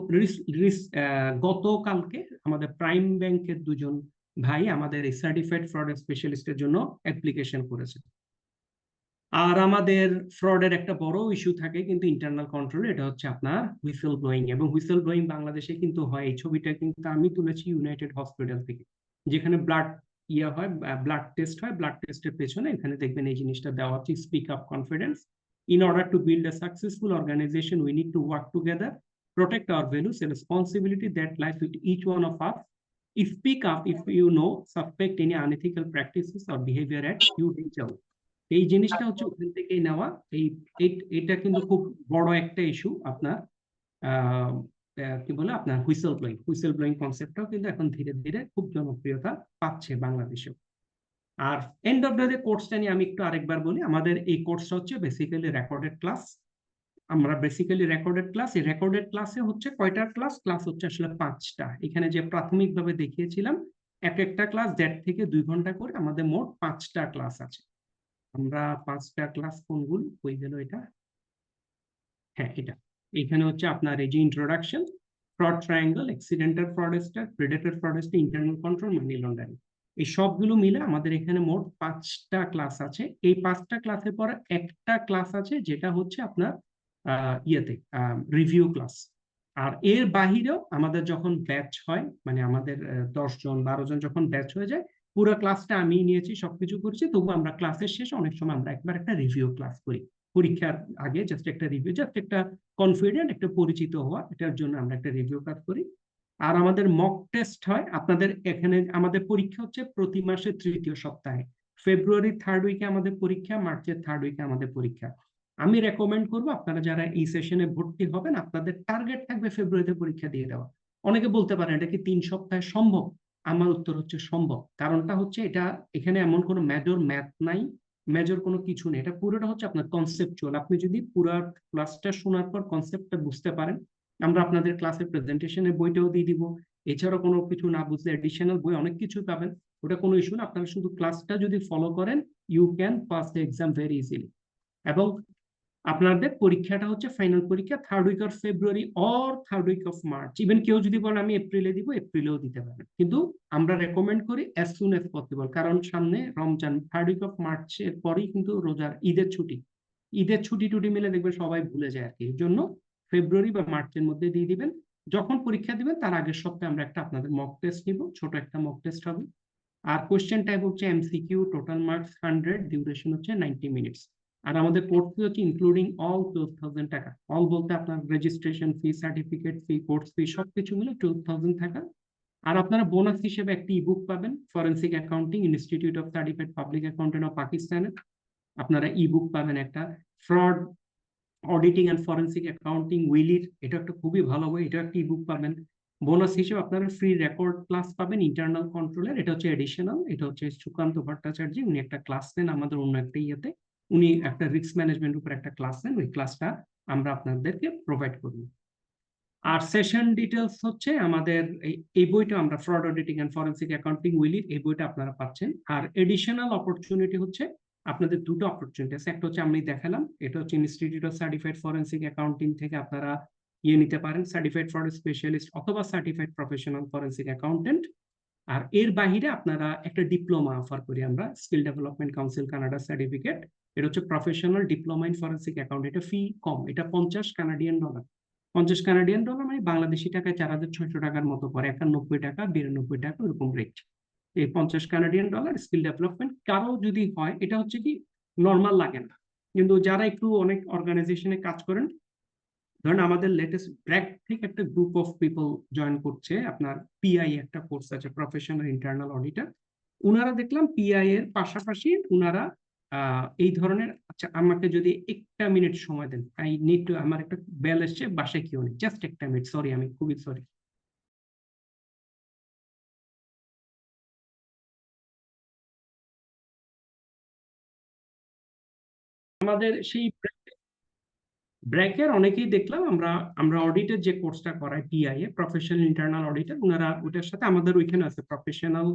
গতকালকে আমাদের প্রাইম ব্যাংকের দুজন ভাই আমাদের এই সার্টিফাইড ফ্রড স্পেশালিস্টের জন্য অ্যাপ্লিকেশন করেছে। আর আমাদের ফ্রডের একটা বড় ইস্যু থাকে কিন্তু ইন্টারনাল কন্ট্রোল, এটা হচ্ছে আপনার হুইসেল ব্লোয়িং। এবং হুইসেল ব্লোয়িং বাংলাদেশে কিন্তু হয়, এই ছবিটা কিন্তু আমি তুলেছি ইউনাইটেড হসপিটাল থেকে, যেখানে ব্লাড হয়, ব্লাড টেস্ট হয়। ব্লাড টেস্টের পেছনে এখানে দেখবেন এই জিনিসটা দেওয়া হচ্ছে, speak up confidence. In order to build a successful organization we need to work together, protect our values and responsibility that lies with each one of us. Speak up if you know suspect any unethical practices or behavior at you reach out. এই জিনিসটা হচ্ছে ওখান থেকেই নেওয়া। এটা কিন্তু খুব বড় একটা ইস্যু আপনার কি বলে আপনার হুইসেল ব্লোয়িং কনসেপ্টটাও কিন্তু এখন ধীরে ধীরে খুব জনপ্রিয়তা পাচ্ছে বাংলাদেশে। আর এন্ড অফ দ্য ডে কোর্সটা নিয়ে আমি একটু আরেকবার বলি, আমাদের এই কোর্সটা হচ্ছে বেসিক্যালি রেকর্ডেড ক্লাস। এই রেকর্ডেড ক্লাসে হচ্ছে কয়টা ক্লাস হচ্ছে আসলে 5টা। এখানে যে প্রাথমিকভাবে দেখিয়েছিলাম এক একটা ক্লাস 1.5 থেকে 2 ঘন্টা করে, আমাদের মোট 5টা ক্লাস আছে। আমরা 5টা ক্লাস কোনগুলো হয়ে গেল এটা, হ্যাঁ এটা। এখানে হচ্ছে আপনার এই যে introduction, fraud triangle, accidental fraudster, predator fraudster, internal control, money laundering, এই সবগুলো মিলে আমাদের এখানে মোট 5টা ক্লাস আছে। এই 5টা ক্লাসের পরে একটা ক্লাস আছে যেটা হচ্ছে আপনার রিভিউ ক্লাস। আর এর বাহিরেও আমাদের যখন ব্যাচ হয়, মানে আমাদের 10 জন 12 জন যখন ব্যাচ হয়ে যায়, পুরো ক্লাসটা আমি নিয়েছি, সবকিছু করেছি, তবু আমরা ক্লাসের শেষে অনেক সময় আমরা একবার একটা রিভিউ ক্লাস করি। পরীক্ষার আগে জাস্ট একটা রিভিউ, জাস্ট একটা কনফিডেন্ট, একটা পরিচিত হওয়া, এটার জন্য আমরা একটা রিভিউ ক্লাস করি। আর আমাদের মক টেস্ট হয় আপনাদের এখানে। আমাদের পরীক্ষা হচ্ছে প্রতি মাসের 3য় সপ্তাহে। ফেব্রুয়ারি 3rd উইকে আমাদের পরীক্ষা, মার্চের 3rd উইকে আমাদের পরীক্ষা। আমি রেকমেন্ড করবো আপনারা যারা এই সেশনে ভর্তি হবেন, আপনাদের টার্গেট থাকবে ফেব্রুয়ারিতে পরীক্ষা দিয়ে দেওয়া। অনেকে বলতে পারেন এটা কি 3 সপ্তাহে সম্ভব? আমার উত্তর হচ্ছে সম্ভব। কারণটা হচ্ছে এটা, এখানে এমন কোনো মেজর ম্যাথ নাই, মেজর কোনো কিছু নেই, এটা পুরোটা হচ্ছে আপনার কনসেপচুয়াল। আপনি যদি পুরো ক্লাসটা শোনার পর কনসেপ্টটা বুঝতে পারেন, আমরা আপনাদের ক্লাসের প্রেজেন্টেশনের বইটাও দিয়ে দিব। এছাড়াও কোনো কিছু না বুঝলে এডিশনাল বই অনেক কিছু পাবেন, ওটা কোনো ইস্যু না। আপনারা শুধু ক্লাসটা যদি ফলো করেন, you can pass the exam very easily. এবং আপনাদের পরীক্ষাটা হচ্ছে ফাইনাল পরীক্ষা 3rd week of February or 3rd week of March. Even কেউ যদি বলে আমি এপ্রিলে দিব, এপ্রিলেও দিতে পারেন, কিন্তু আমরা রেকমেন্ড করি অ্যাজ সুন অ্যাজ পসিবল। কারণ সামনে রমজান, 3rd উইক অফ মার্চের পরেই কিন্তু রোজার ঈদের ছুটি, ঈদের ছুটি টুটি মিলে দেখবেন সবাই ভুলে যায় আর কি। এর জন্য ফেব্রুয়ারি বা মার্চের মধ্যে দিয়ে দিবেন। যখন পরীক্ষা দিবেন তার আগের সপ্তাহে আমরা একটা আপনাদের মক টেস্ট নিব, ছোট একটা মক টেস্ট হবে। আর কোশ্চেন টাইপ হচ্ছে এমসিকিউ, টোটাল মার্কস 100, ডিউরেশন হচ্ছে 90 মিনিটস। আর আমাদের কোর্স ফি হচ্ছে ইনক্লুডিং অল 12,000 টাকা। অল বলতে আপনার রেজিস্ট্রেশন ফি, সার্টিফিকেট ফি, কোর্স ফি সবকিছু মিলে 12,000 টাকা। আর আপনারা বোনাস হিসেবে একটা ইবুক পাবেন, forensic accounting institute of certified public accountant of পাকিস্তানের। আপনারা ইবুক পাবেন একটা, fraud auditing and forensic accounting উইলির, এটা একটা খুবই ভালো বই, এটা একটা ইবুক পাবেন। বোনাস হিসেবে আপনারা ফ্রি রেকর্ড ক্লাস পাবেন ইন্টারনাল কন্ট্রোলের, এটা হচ্ছে এডিশনাল। এটা হচ্ছে সুকান্ত ভট্টাচার্য, উনি একটা ক্লাস নেন আমাদের অন্য একটা ইয়েতে, উনি একটা রিস্ক ম্যানেজমেন্ট উপর একটা ক্লাস নেন, ওই ক্লাসটা আমরা আপনাদেরকে প্রোভাইড করব। আর সেশন ডিটেলস হচ্ছে আমাদের এই বইটা, আমরা fraud auditing and forensic accounting Wiley, এই বইটা আপনারা পাচ্ছেন। আর এডিশনাল অপরচুনিটি হচ্ছে আপনাদের দুটো অপরচুনিটি আছে। একটা হচ্ছে আমি দেখালাম, এটা হচ্ছে institute of certified forensic accounting থেকে আপনারা নিতে পারেন, সার্টিফাইড ফ্রড স্পেশালিস্ট অথবা সার্টিফাইড প্রফেশনাল ফরেন্সিক অ্যাকাউন্টেন্ট। আর এর বাহিরে আপনারা একটা ডিপ্লোমা অফার করি আমরা, skill development council Canada certificate. এটা হচ্ছে professional diploma in forensic account. এটা ফি কম, এটা 50 কানাডিয়ান ডলার। 50 কানাডিয়ান ডলার মানে বাংলাদেশি টাকায় 4,600 টাকার মতো পড়ে, 91 টাকা 92 টাকা এরকম রেট। এই 50 কানাডিয়ান ডলার স্কিল ডেভেলপমেন্ট কারো যদি হয়, এটা হচ্ছে কি নর্মাল লাগে না, কিন্তু যারা একটু অনেক অর্গানাইজেশনে কাজ করেন, ধরেন আমাদের লেটেস্ট ব্র্যাক থেকে একটা গ্রুপ অফ পিপল জয়েন করছে, আপনার পিআই একটা কোর্স আছে, প্রফেশনাল ইন্টারনাল অডিটর। উনারা দেখলাম পিআই এর পাশাপাশি উনারা এই ধরনের, আচ্ছা আমাকে যদি একটা মিনিট সময় দেন, আই নিড টু, আমার একটা বেল এসছে, বাসায় কেউ নেই, জাস্ট একটা মিনিট, সরি, আমি খুবই সরি। আমাদের সেই ব্র্যাকের অনেকেই দেখলাম আমরা, অডিটের যে কোর্সটা করাই পিআই এ, প্রফেশনাল ইন্টারনাল অডিটর, ওনারা ওটার সাথে আমাদের ওইখানে আছে professional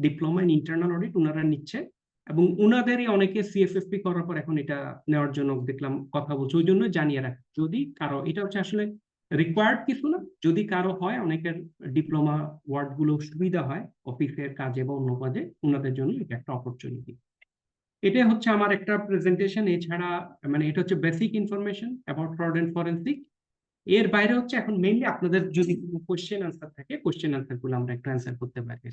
diploma in internal audit, ওনারা নিচ্ছে। এবং ওনাদেরই অনেকে সিএফএফপি করার পর এখন এটা নেওয়ার জন্য দেখলাম কথা বলছে, ওই জন্য জানিয়ে রাখা, যদি কারো এটা হচ্ছে আসলে রিকোয়ার্ড কিছু না, যদি কারো হয়, অনেকের ডিপ্লোমা ওয়ার্ড গুলো সুবিধা হয় অফিসের কাজে বা অন্য কাজে, ওনাদের জন্য এটা একটা অপরচুনিটি। এটা হচ্ছে আমার একটা প্রেজেন্টেশন। এছাড়া মানে এটা হচ্ছে basic information about fraud and forensic. এর বাইরে হচ্ছে এখন মেইনলি আপনাদের যদি কোশ্চেন আনসার থাকে, কোশ্চেন আনসার গুলো আমরা একটু অ্যান্সার করতে পারি।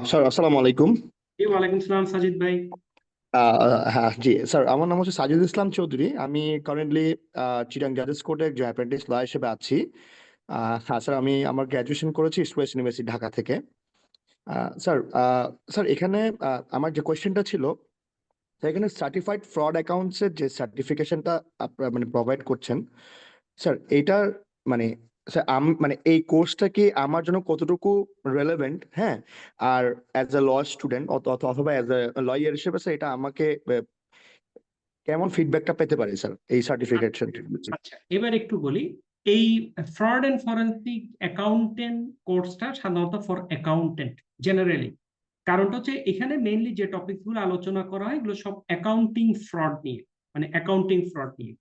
স্যার আসসালামু আলাইকুম। জি, ওয়ালাইকুম সালাম সাজিদ ভাই। হ্যাঁ জি স্যার, আমার নাম হচ্ছে সাজিদুল ইসলাম চৌধুরী। আমি কারেন্টলি চিটাং জাজেস কোর্টে একজন অ্যাপ্রেন্টিস লয়ার হিসেবে আছি। হ্যাঁ স্যার, আমি আমার গ্র্যাজুয়েশন করেছি স্টুয়েস ইউনিভার্সিটি ঢাকা থেকে। স্যার, স্যার এখানে আমার যে কোয়েশ্চেনটা ছিল, স্যার এখানে সার্টিফাইড ফ্রড অ্যাকাউন্টসের যে সার্টিফিকেশনটা আপনারা মানে প্রোভাইড করছেন, স্যার এইটার মানে, স্যার মানে এই কোর্সটা কি আমার জন্য কতটুকু রেলেভেন্ট? হ্যাঁ, আর অ্যাজ এ ল স্টুডেন্ট অথবা অ্যাজ এ লয়ার হিসেবে স্যার এটা আমাকে কেমন ফিডব্যাকটা পেতে পারি স্যার এই সার্টিফিকেশন? আচ্ছা, এবার একটু বলি, এই ফ্রড এন্ড ফরেনসিক অ্যাকাউন্টেন্ট কোর্সটা সাধারণত ফর অ্যাকাউন্টেন্ট জেনারেলি। কারণটা হচ্ছে এখানে মেইনলি যে টপিক গুলো আলোচনা করা হয় এগুলো সব অ্যাকাউন্টিং ফ্রড নিয়ে, মানে অ্যাকাউন্টিং ফ্রড নিয়ে।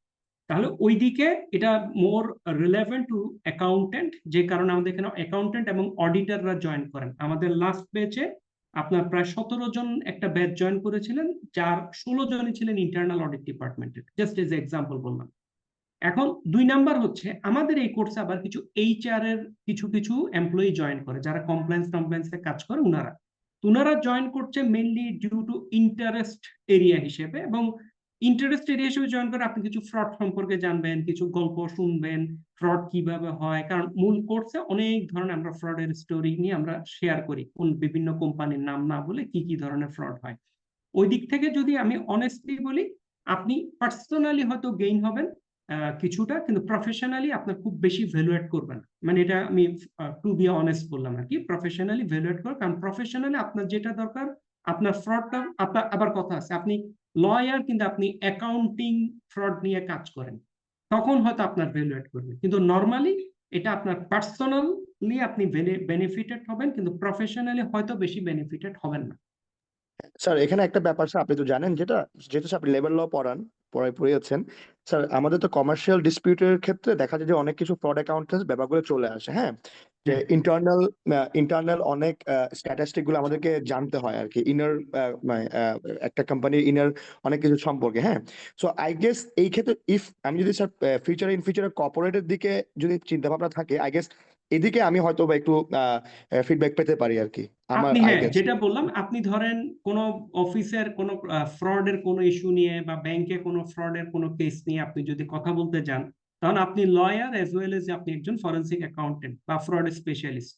তাহলে ওইদিকে এটা মোর রিলেভেন্ট টু অ্যাকাউন্টেন্ট, যে কারণে আমাদের এখানে অ্যাকাউন্টেন্ট এবং অডিটররা জয়েন করেন। আমাদের লাস্ট ব্যাচে আপনার প্রায় 17 জন একটা ব্যাচ জয়েন করেছিলেন, যার 16 জনই ছিলেন ইন্টারনাল অডিট ডিপার্টমেন্টের, জাস্ট এজ এক্সাম্পল বললাম। এখন 2 নাম্বার হচ্ছে আমাদের এই কোর্সে আবার কিছু এইচআর এর কিছু কিছু এমপ্লয়ি জয়েন করে, যারা কমপ্লায়েন্সে কাজ করে, উনারা জয়েন করছে mainly due to interest area হিসেবে। এবং ইন্টারেস্ট এরিয়া হিসেবে জয়েন করে আপনি কিছু ফ্রড সম্পর্কে জানবেন, কিছু গল্প শুনবেন, ফ্রড কিভাবে হয়, কারণ মূল কোর্সে অনেক ধরনের আমরা ফ্রডের স্টোরি নিয়ে আমরা শেয়ার করি, কোন বিভিন্ন কোম্পানির নাম না বলে কি কি ধরনের ফ্রড হয়। ওই দিক থেকে যদি আমি অনেস্টলি বলি, আপনি পার্সোনালি হয়তো গেইন হবেন কিছুটা, কিন্তু প্রফেশনালি আপনার খুব বেশি ভ্যালুয়েট করবে না। মানে এটা আমি টু বি অনেস্ট বললাম আর কি, প্রফেশনালি ভ্যালুয়েট করে, কারণ প্রফেশনালি আপনার যেটা দরকার, আপনার ফ্রডটা, আপনার আবার কথা আছে, আপনি লয়ার কিন্তু আপনি অ্যাকাউন্টিং ফ্রড নিয়ে কাজ করেন, তখন হয়তো আপনার ভ্যালুয়েট করবে। কিন্তু নর্মালি এটা আপনার পার্সোনালি আপনি বেনিফিটেড হবেন, কিন্তু প্রফেশনালি হয়তো বেশি বেনিফিটেড হবেন না। স্যার এখানে একটা ব্যাপার স্যার, আপনি তো জানেন, যেটা যেহেতু স্যার আপনি লেবার ল পড়িয়েছেন স্যার, আমাদের তো কমার্শিয়াল ডিসপিউটের ক্ষেত্রে দেখা যায় যে অনেক কিছু ফ্রড অ্যাকাউন্টেন্স ব্যাপারগুলো চলে আসে। হ্যাঁ, যে ইন্টারনাল অনেক স্ট্যাটিস্টিক গুলো আমাদেরকে জানতে হয় আর কি, একটা কোম্পানির ইনার অনেক কিছু সম্পর্কে। হ্যাঁ, সো আই গেস এই ক্ষেত্রে ইফ আমি যদি স্যার ফিউচারে কর্পোরেটের দিকে যদি চিন্তা ভাবনা থাকে, আই গেস এদিকে আমি হয়তো বা একটু ফিডব্যাক পেতে পারি আর কি, আমার আপনি, আই হ্যাঁ গেস। যেটা বললাম, আপনি ধরেন কোনো অফিসের কোনো ফ্রডের কোনো ইস্যু নিয়ে বা ব্যাংকে কোনো ফ্রডের কোনো কেস নিয়ে আপনি যদি কথা বলতে যান, তাহলে আপনি লয়ার এজ ওয়েল এজ আপনি একজন ফরেনসিক অ্যাকাউন্টেন্ট বা ফ্রড স্পেশালিস্ট,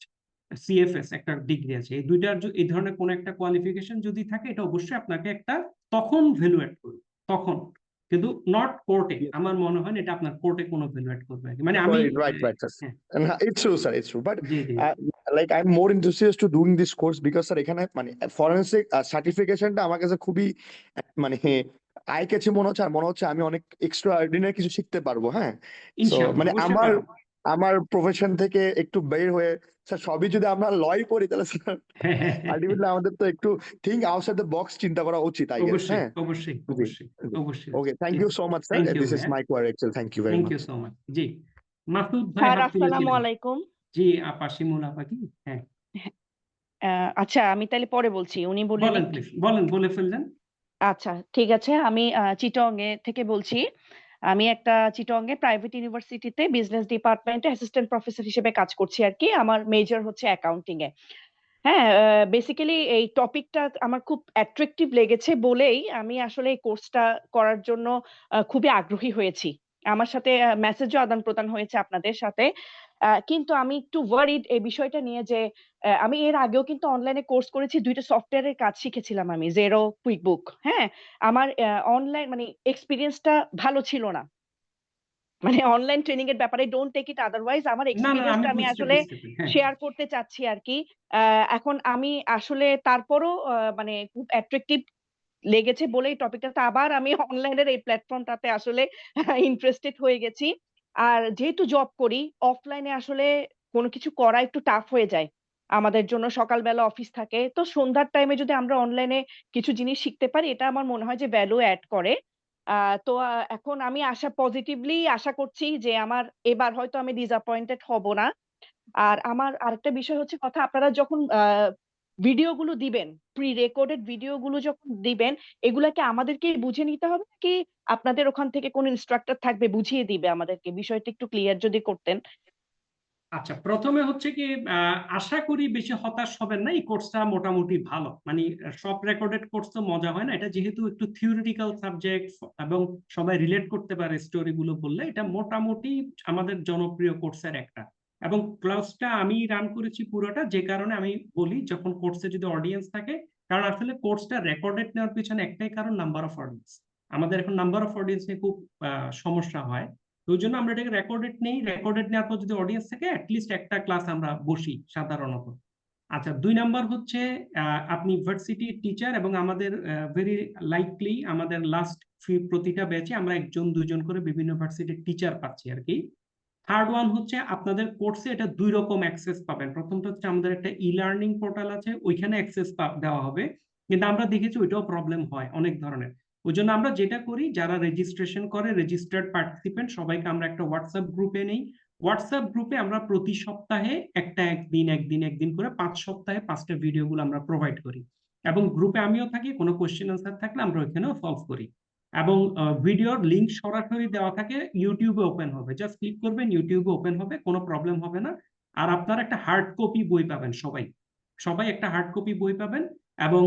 সিএফএস একটা ডিগ্রি আছে, এই দুইটার এই ধরনের কোনো একটা কোয়ালিফিকেশন যদি থাকে, এটা অবশ্যই আপনাকে একটা তখন ভ্যালুয়েট করবে, তখন। কিন্তু নট কোর্টে, আমার মনে হয় না এটা আপনার কোর্টে কোনো ভ্যালুয়েট করবে আর কি। মানে আমি Right, sir. হ্যাঁ, And it's true, sir. It's true. But G G like I'm more enthusiastic to doing this course because sir এখানে মানে ফরেনসিক সার্টিফিকেশনটা আমার কাছে খুবই মানে আই ক্যাচি মনে হচ্ছে, আর মনে হচ্ছে আমি অনেক এক্সট্রা অর্ডিনারি কিছু শিখতে পারবো। হ্যাঁ, সো ইনশাআল্লাহ মানে অবশ্যই আমার পারবেন। আমার প্রফেশন থেকে একটু বের হয়ে স্যার সবই যদি আমরা লই করি, তাহলে স্যার হ্যাঁ হ্যাঁ হ্যাঁ হ্যাঁ। আলটিমেটলি আমাদের তো একটু থিঙ্ক আউটসাইড দ্য বক্স চিন্তা করা উচিত, আই গেস। অবশ্যই হ্যাঁ, অবশ্যই জি অবশ্যই জি। অবশ্যই। ওকে, থ্যাংক জি, you so much sir, thank you this is ভাইয়া, my query actually, thank you very thank you much. So much. জি, মাসুদ ভাই স্যার হাত আসসালামু তুলেছিলেন। আলাইকুম। জি, আপা শিমুল আপা কি? হ্যাঁ, আচ্ছা আমি তাহলে পরে বলছি, উনি বলে বলেন নিক। প্লিজ, বলেন, বলে ফেললেন। আচ্ছা ঠিক আছে, আমি চিটং এ থেকে বলছি। আমি একটা চিটং এ প্রাইভেট ইউনিভার্সিটিতে বিজনেস ডিপার্টমেন্টে অ্যাসিস্ট্যান্ট প্রফেসর হিসেবে কাজ করছি আর কি। আমার মেজর হচ্ছে অ্যাকাউন্টিং এ। হ্যাঁ, বেসিক্যালি এই টপিকটা আমার খুব অ্যাট্রাকটিভ লেগেছে বলেই আমি আসলে এই কোর্সটা করার জন্য খুবই আগ্রহী হয়েছি। আমার সাথে মেসেজও আদান প্রদান হয়েছে আপনাদের সাথে। কিন্তু আমি একটু ওয়ারিড এই বিষয়টা নিয়ে যে আমি এর আগেও কিন্তু অনলাইনে কোর্স করেছি, 2টা সফটওয়্যারের কাজ শিখেছিলাম আমি, জেরো, কুইকবুক। হ্যাঁ, আমার অনলাইন মানে এক্সপিরিয়েন্সটা ভালো ছিল না, মানে অনলাইন ট্রেনিং এর ব্যাপারে। ডোন্ট টেক ইট আদারওয়াইজ, আমার না না আমি এক্সপিরিয়েন্সটা আমি বুঝতে আসলে বুঝতে পারি হ্যাঁ শেয়ার করতে চাচ্ছি আর কি। এখন আমি আসলে তারপরও মানে খুব অ্যাট্রাকটিভ লেগেছে বলেই টপিকটাতে আবার আমি অনলাইনের এই প্ল্যাটফর্মটাতে আসলে ইন্টারেস্টেড হয়ে গেছি। আর যেহেতু জব করি, অফলাইনে আসলে কোনো কিছু করা একটু টাফ হয়ে যায় আমাদের জন্য। সকালবেলা অফিস থাকে, তো সন্ধ্যার টাইমে যদি আমরা অনলাইনে কিছু জিনিস শিখতে পারি, এটা আমার মনে হয় যে ভ্যালু অ্যাড করে। তো এখন আমি পজিটিভলি আশা করছি যে আমার এবার হয়তো আমি ডিসঅ্যাপয়েন্টেড হব না। আর আমার আরেকটা বিষয় হচ্ছে কথা, আপনারা যখন ভিডিওগুলো দিবেন, প্রি রেকর্ডেড ভিডিওগুলো যখন দিবেন, এগুলাকে আমাদেরকে বুঝে নিতে হবে নাকি আপনাদের ওখান থেকে কোন ইনস্ট্রাক্টর থাকবে বুঝিয়ে দিবে আমাদেরকে? বিষয়টা একটু ক্লিয়ার যদি করতেন। আচ্ছা, প্রথমে হচ্ছে কি আশা করি বেশি হতাশ হবেন না, এই কোর্সটা মোটামুটি ভালো। মানে সব রেকর্ডেড কোর্স তো মজা হয় না, এটা যেহেতু একটু থিওরিটিক্যাল সাবজেক্ট এবং সবাই রিলেট করতে পারে স্টোরি গুলো বললে, এটা মোটামুটি আমাদের জনপ্রিয় কোর্সের একটা। এবং ক্লাসটা আমি রান করেছি পুরোটা, যে কারণে আমি বলি যখন কোর্সে যদি অডিয়েন্স থাকে, কারণ আসলে কোর্সটা রেকর্ডেড নেওয়ার পিছনে একটাই কারণ, নাম্বার অফ অডিয়েন্স। আমাদের এখন নাম্বার অফ অডিয়েন্স নিয়ে খুব সমস্যা হয়। তো ওই জন্য আমরা এটাকে রেকর্ডেড নেই, রেকর্ডেড নেওয়ার পর যদি অডিয়েন্স থাকে অ্যাটলিস্ট একটা ক্লাস আমরা বসি সাধারণত। আচ্ছা, 2 নাম্বার হচ্ছে আপনি ইউনিভার্সিটি টিচার, এবং আমাদের ভেরি লাইকলি আমাদের লাস্ট প্রতিটা ব্যাচে আমরা 1-2 জন করে বিভিন্ন ইউনিভার্সিটির টিচার পাচ্ছি আর কি। থার্ড ওয়ান হচ্ছে আপনাদের কোর্সে এটা 2 রকম অ্যাক্সেস পাবেন। প্রথমটা হচ্ছে আমাদের একটা ই লার্নিং পোর্টাল আছে, ওইখানে অ্যাক্সেস দেওয়া হবে, কিন্তু আমরা দেখেছি ওইটাও প্রবলেম হয় অনেক ধরনের। ওই জন্য আমরা যেটা করি, যারা রেজিস্ট্রেশন করে, রেজিস্টার্ড পার্টিসিপেন্ট সবাইকে আমরা একটা হোয়াটসঅ্যাপ গ্রুপে নেই। হোয়াটসঅ্যাপ গ্রুপে আমরা প্রতি সপ্তাহে একদিন করে 5 সপ্তাহে 5টা ভিডিওগুলো আমরা প্রোভাইড করি। এবং গ্রুপে আমিও থাকি, কোনো কোশ্চেন আনসার থাকলে আমরা ওইখানেও সলভ করি। এবং ভিডিওর লিংক সরাসরি দেওয়া থাকে, ইউটিউবে ওপেন হবে, জাস্ট ক্লিক করবেন, ইউটিউবে ওপেন হবে, কোনো প্রবলেম হবে না। আর আপনারা একটা হার্ড কপি বই পাবেন, সবাই সবাই একটা হার্ড কপি বই পাবেন। এবং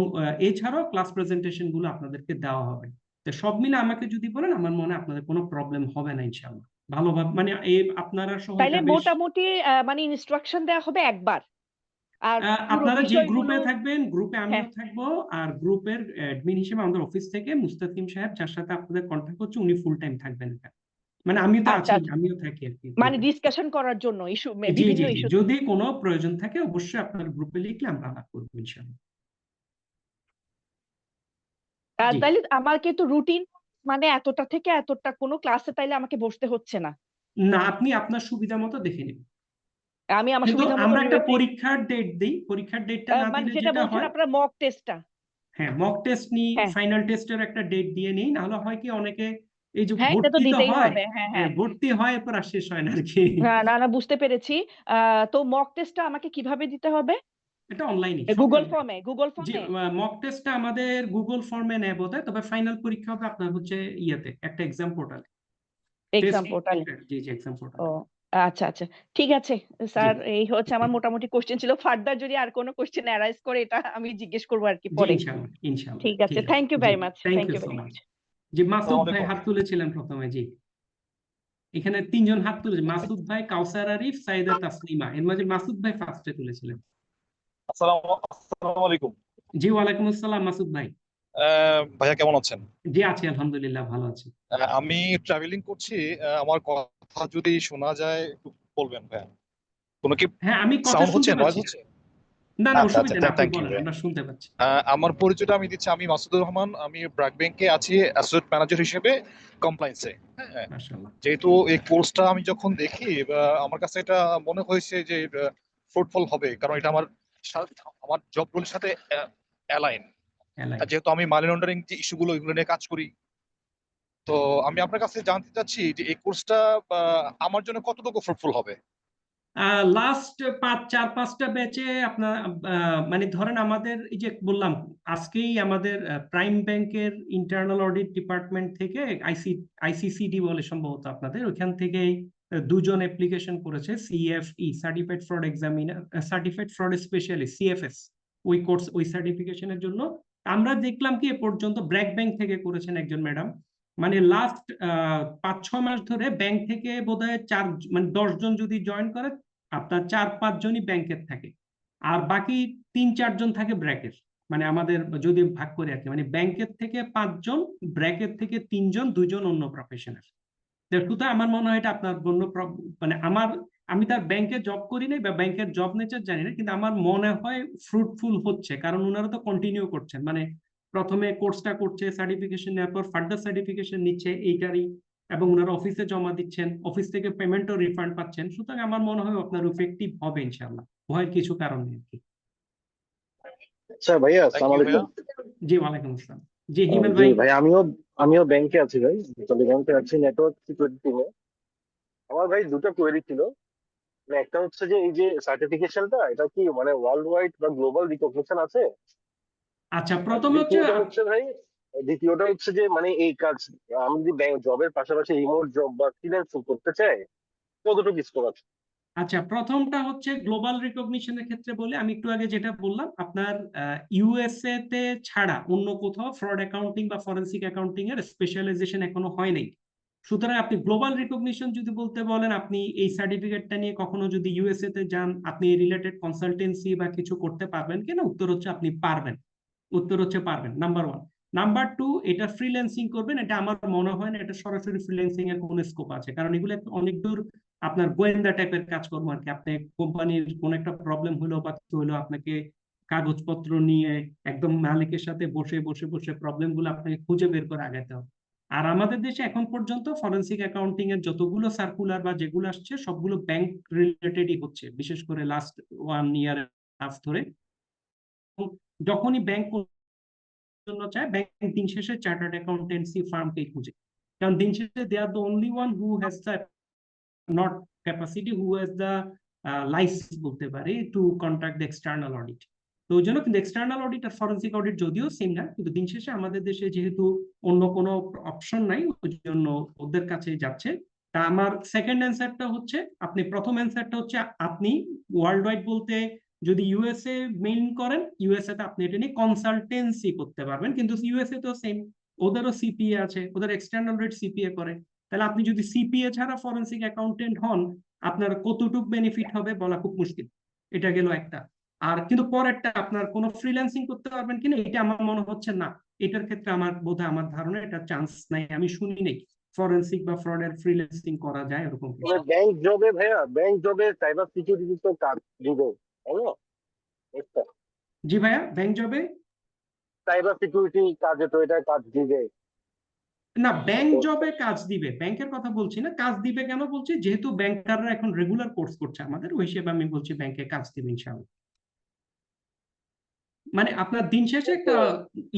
এছাড়াও ক্লাস প্রেজেন্টেশন গুলো আপনাদেরকে দেওয়া হবে। তো সব মিলে আমাকে যদি বলেন, আমার মনে হয় আপনাদের কোনো প্রবলেম হবে না ইনশাআল্লাহ। ভালোভাবে মানে এই আপনারা সহ তাইলে এটা বেশ মোটামুটি মানে ইনস্ট্রাকশন দেওয়া হবে একবার, আর পুরো আপনারা যে বিষয়গুলো। গ্রুপে থাকবেন, গ্রুপে হ্যাঁ, আমিও থাকবো। আর গ্রুপের অ্যাডমিন হিসেবে আমাদের অফিস থেকে মুস্তাকিম সাহেব, যার সাথে আপনাদের কন্ট্যাক্ট হচ্ছে, উনি ফুল টাইম থাকবেন এখানে। মানে আমি তো আচ্ছা আছি, আচ্ছা, আমিও থাকি আর কি মানে গ্রুপে। ডিসকাশন করার জন্য ইস্যু, জি বিভিন্ন জি জি, ইস্যু। যদি কোনো প্রয়োজন থাকে অবশ্যই আপনার গ্রুপে লিখলে আমরা আলাপ করবো ইনশাআল্লাহ। জি তাইলে আমাকে তো রুটিন, মানে এতটা থেকে এতটা কোনো ক্লাসে তাইলে আমাকে বসতে হচ্ছে না, না, আপনি আপনার সুবিধা মতো দেখে নেবেন। আমি আমার কিন্তু সুবিধা মতো আমরা একটা নিয়েছি। পরীক্ষার ডেট দিই, পরীক্ষার ডেটটা না মানে দিলে যেটা যেটা বলছেন হয়, আপনারা মক টেস্টটা। হ্যাঁ মক টেস্ট নিই, হ্যাঁ ফাইনাল টেস্টের একটা ডেট দিয়ে নিই, নাহলে হয় কি অনেকে এই যে হ্যাঁ, এটা তো ভর্তি তো দিতেই হয়, হবে। হ্যাঁ হ্যাঁ, ভর্তি হয় এরপর আর শেষ হয় না আর কি। না না না, বুঝতে পেরেছি। তো মক টেস্টটা আমাকে কিভাবে দিতে হবে? এটা অনলাইনে, সবই গুগল অনলাইন। ফর্মে, গুগল জি, ফর্মে। মক টেস্টটা আমাদের গুগল ফর্মে নেয় বোধহয়, তবে ফাইনাল পরীক্ষা হবে আপনার হচ্ছে ইয়েতে, একটা এক্সাম পোর্টালে, টেস্ট। এক্সাম পোর্টালে। জি জি, এক্সাম ও পোর্টালে। আচ্ছা আচ্ছা, ঠিক আছে জি স্যার। এই হচ্ছে আমার মোটামুটি কোশ্চেন ছিল। ফার্দার যদি আর কোনো কোশ্চেন অ্যারাইজ করে, এটা আমি জিজ্ঞেস করবো আর কি জি, পরে। ইনশাআল্লাহ ইনশাআল্লাহ, ঠিক আছে, ঠিক আছে। থ্যাংক ইউ জি, very much, thank thank you you so very much. Much. জি, মাসুদ আসসালামু ভাই আলাইকুম। হাত তুলেছিলেন প্রথমে। জি, এখানে 3 জন হাত তুলেছে, মাসুদ ভাই, কাউসার আরিফ, সাইদা তাসলিমা, এর মাঝে মাসুদ ভাই ফার্স্টে তুলেছিলেন। আসসালামু আলাইকুম। জি, ওয়ালাইকুম আসসালাম মাসুদ ভাই। ভাইয়া কেমন আছেন? জি, আছি আলহামদুলিল্লাহ, ভালো আছি। আমি ট্রাভেলিং করছি। আমার কথা যদি শোনা যায় একটু বলবেন ভাইয়া। কোনো কি হ্যাঁ, আমি কথা সাউন্ড হচ্ছে, শুনতে নয়েজ পাচ্ছি। হচ্ছে? না না, আচ্ছা আচ্ছা, অসুবিধা না, আপনি থ্যাংক ইউ বলেন, ভাইয়া। আমরা শুনতে পাচ্ছি। আমার পরিচয়টা আমি দিচ্ছি, আমি মাসুদুর রহমান। আমি ব্র্যাক ব্যাংকে আছি অ্যাসোসিয়েট ম্যানেজার হিসেবে, কমপ্লায়েন্সে। হ্যাঁ, মাশাআল্লাহ। যেহেতু এই কোর্সটা আমি যখন দেখি, আমার কাছে এটা মনে হয়েছে যে ফ্রুটফুল হবে, কারণ এটা আমার জব রোলের সাথে অ্যালাইন। এলাই। যেহেতু আমি মানি লন্ডারিং যে ইস্যুগুলো, এগুলো নিয়ে কাজ করি, তো আমি আপনার কাছে জানতে চাচ্ছি যে এই কোর্সটা আমার জন্য কতটুকু ফ্রুটফুল হবে। লাস্ট 4-5টা ব্যাচে আপনার মানে ধরেন আমাদের এই যে বললাম, আজকেই আমাদের প্রাইম ব্যাংকের ইন্টারনাল অডিট ডিপার্টমেন্ট থেকে আইসিসিডি বলে সম্ভবত আপনাদের ওইখান থেকে 2 জন অ্যাপ্লিকেশন করেছে, CFE, certified fraud examiner, certified fraud specialist, CFS, ওই কোর্স, ওই সার্টিফিকেশনের জন্য। আমরা দেখলাম কি এ পর্যন্ত ব্র্যাক ব্যাংক থেকে করেছেন একজন ম্যাডাম, মানে লাস্ট 5-6 মাস ধরে ব্যাংক থেকে বোধহয় 10 জন যদি জয়েন করে, আপনার 4-5 জনই ব্যাংকের থাকে, আর বাকি 3-4 জন থাকে ব্র্যাকের। মানে আমাদের যদি ভাগ করে আর কি, মানে ব্যাংকের থেকে 5 জন, ব্র্যাকের থেকে 3 জন, 2 জন অন্য প্রফেশনাল। সুতরাং আমার মনে হয় এটা আপনার অন্য মানে আমি তার ব্যাংকে জব করি নাই বা ব্যাংকের জব নেচার জানি না, কিন্তু আমার মনে হয় ফ্রুটফুল হচ্ছে, কারণ ওনারা তো কন্টিনিউ করছেন, মানে প্রথমে কোর্সটা করছে, সার্টিফিকেশন নেওয়ার পর ফার্দার সার্টিফিকেশন নিচ্ছে এইটারই, এবং ওনারা অফিসে জমা দিচ্ছেন, অফিস থেকে পেমেন্টও রিফান্ড পাচ্ছেন। সুতরাং আমার মনে হয় আপনার ইফেক্টিভ হবে ইনশাল্লাহ, ভয়ের কিছু কারণ নেই আর কি। আচ্ছা ভাইয়া, থ্যাংক আসসালামু ইউ ভাইয়া। আলাইকুম। জি, ওয়ালাইকুম আসসালাম। জি, হিমেল জি ভাই। ভাই, আমিও ব্যাংকে আছি ভাই, ব্যাংকে আছি নেটওয়ার্ক সিকিউরিটি টিমে। আমার ভাই দুটো কোয়েরি ছিল। মানে একটা হচ্ছে যে এই যে সার্টিফিকেশনটা, এটা কি মানে ওয়ার্ল্ড ওয়াইড বা গ্লোবাল রিকগনিশন আছে? আচ্ছা, আর প্রথমে হচ্ছে দ্বিতীয়টা হচ্ছে যে মানে এই কাজ আমি যদি ব্যাংক জবের পাশাপাশি রিমোট জব বা ফ্রিল্যান্সিং করতে চাই, কতটুকু স্কোপ আছে? আচ্ছা, প্রথমটা হচ্ছে গ্লোবাল রিকগনিশনের ক্ষেত্রে বলে আমি একটু আগে যেটা বললাম, আপনার ইউএসএ তে ছাড়া অন্য কোথাও ফ্রড অ্যাকাউন্টিং বা ফরেনসিক অ্যাকাউন্টিং এর স্পেশালাইজেশন এখনো হয় নাই। সুতরাং আপনি গ্লোবাল রিকগনিশন যদি বলতে বলেন, আপনি এই সার্টিফিকেটটা নিয়ে কখনো যদি ইউএসএ তে যান, আপনি রিলেটেড কনসালটেন্সি বা কিছু করতে পারবেন কিনা? উত্তর হচ্ছে আপনি পারবেন। উত্তর হচ্ছে পারবেন, নাম্বার 1। নাম্বার 2, এটা ফ্রিল্যান্সিং করবেন, এটা আমার মনে হয় না এটা সরাসরি ফ্রিল্যান্সিং এর কোনো স্কোপ আছে, কারণ এগুলো অনেক দূর আপনার গোয়েন্দা টাইপের কাজকর্ম আর কি। আপনি কোম্পানির কোন একটা প্রবলেম হলো বা কিছু হলো, আপনাকে কাগজপত্র নিয়ে একদম মালিকের সাথে বসে বসে বসে প্রবলেম গুলো আপনাকে খুঁজে বের করে আগাতে হবে। আর আমাদের দেশে এখন পর্যন্ত ফরেনসিক অ্যাকাউন্টিং এর যতগুলো সার্কুলার বা যেগুলো আসছে সবগুলো ব্যাংক রিলেটেডই হচ্ছে, বিশেষ করে লাস্ট 1 ইয়ার ধরে। যখনই ব্যাংক জন্য চায়, ব্যাংক দিন শেষে চার্টার্ড অ্যাকাউন্টেন্সি ফার্মকেই খুঁজে, কারণ দিন শেষে they are the only one who has the not capacity, who has the license বলতে পারি to conduct the external audit। তো ওই জন্য কিন্তু এক্সটার্নাল অডিট আর ফরেনসিক অডিট যদিও সেম না, কিন্তু দিন শেষে আমাদের দেশে যেহেতু অন্য কোনো অপশন নাই, ওই জন্য ওদের কাছে যাচ্ছে। তা আমার সেকেন্ড অ্যান্সারটা হচ্ছে, আপনি প্রথম অ্যান্সারটা হচ্ছে আপনি ওয়ার্ল্ড ওয়াইড বলতে যদি ইউএসএ মেইন করেন, ইউএসএ তে আপনি এটা নিয়ে কনসালটেন্সি করতে পারবেন, কিন্তু ইউএসএ তো সেম, ওদেরও সিপিএ আছে, ওদের এক্সটার্নাল রেট সিপিএ করে। তাহলে আপনি যদি সিপিএ ছাড়া ফরেনসিক অ্যাকাউন্টেন্ট হন, আপনার কতটুকু বেনিফিট হবে বলা খুব মুশকিল। এটা গেল একটা। আর কিন্তু পরেরটা, আপনার কোনো ফ্রিল্যান্সিং করতে পারবেন কিনা, এটা আমার মনে হচ্ছে না। এটার ক্ষেত্রে আমার বোধহয়, আমার ধারণা এটা চান্স নাই, আমি শুনি নাই ফরেনসিক বা ফ্রডের ফ্রিল্যান্সিং করা যায় এরকম কিছু। তবে ব্যাংক জবে সাইবার সিকিউরিটি তো কাজ দিবে, তাই না? জি ভাইয়া, ব্যাংক জবে সাইবার সিকিউরিটি কাজে তো এটা কাজ দিবে। না, ব্যাংক জবে কাজ দিবে, ব্যাংকের কথা বলছি না। কাজ দিবে কেন বলছি, যেহেতু ব্যাংকাররা এখন রেগুলার কোর্স করছে আমাদের, ওই হিসেবে আমি বলছি ব্যাংকে কাজ দিবে ইনশাআল্লাহ। মানে আপনার দিন শেষে একটা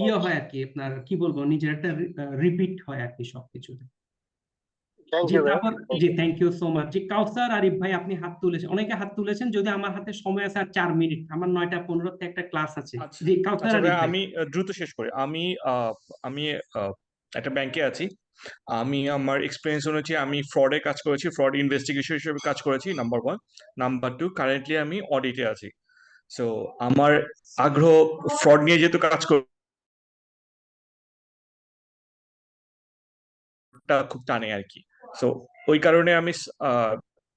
ইয়ে হয় আর কি, আপনার কি বলবো, নিজের একটা রিপিট হয় আর কি সবকিছুতে। থ্যাংক জি, ইউ ভাইয়া। তারপর জি, থ্যাংক ইউ সো মাচ। জি, কাউসার, আরিফ ভাই আপনি হাত তুলেছেন, অনেকে হাত তুলেছেন, যদি আমার হাতে সময় আছে আর 4 মিনিট, আমার 9টা 15-তে একটা ক্লাস আছে। আচ্ছা জি, কাউসার, আচ্ছা আরিফ ভাইয়া, ভাই। আমি দ্রুত শেষ করি। আমি একটা ব্যাংকে আছি। আমি আমার এক্সপিরিয়েন্স অনুযায়ী আমি ফ্রডে কাজ করেছি, ফ্রড ইনভেস্টিগেশন হিসেবে কাজ করেছি, নাম্বার 1। নাম্বার 2, কারেন্টলি আমি অডিটে আছি। সো আমার আগ্রহ ফ্রড নিয়ে যেহেতু কাজ করটা খুব টানে আর কি। সো ওই কারণে আমি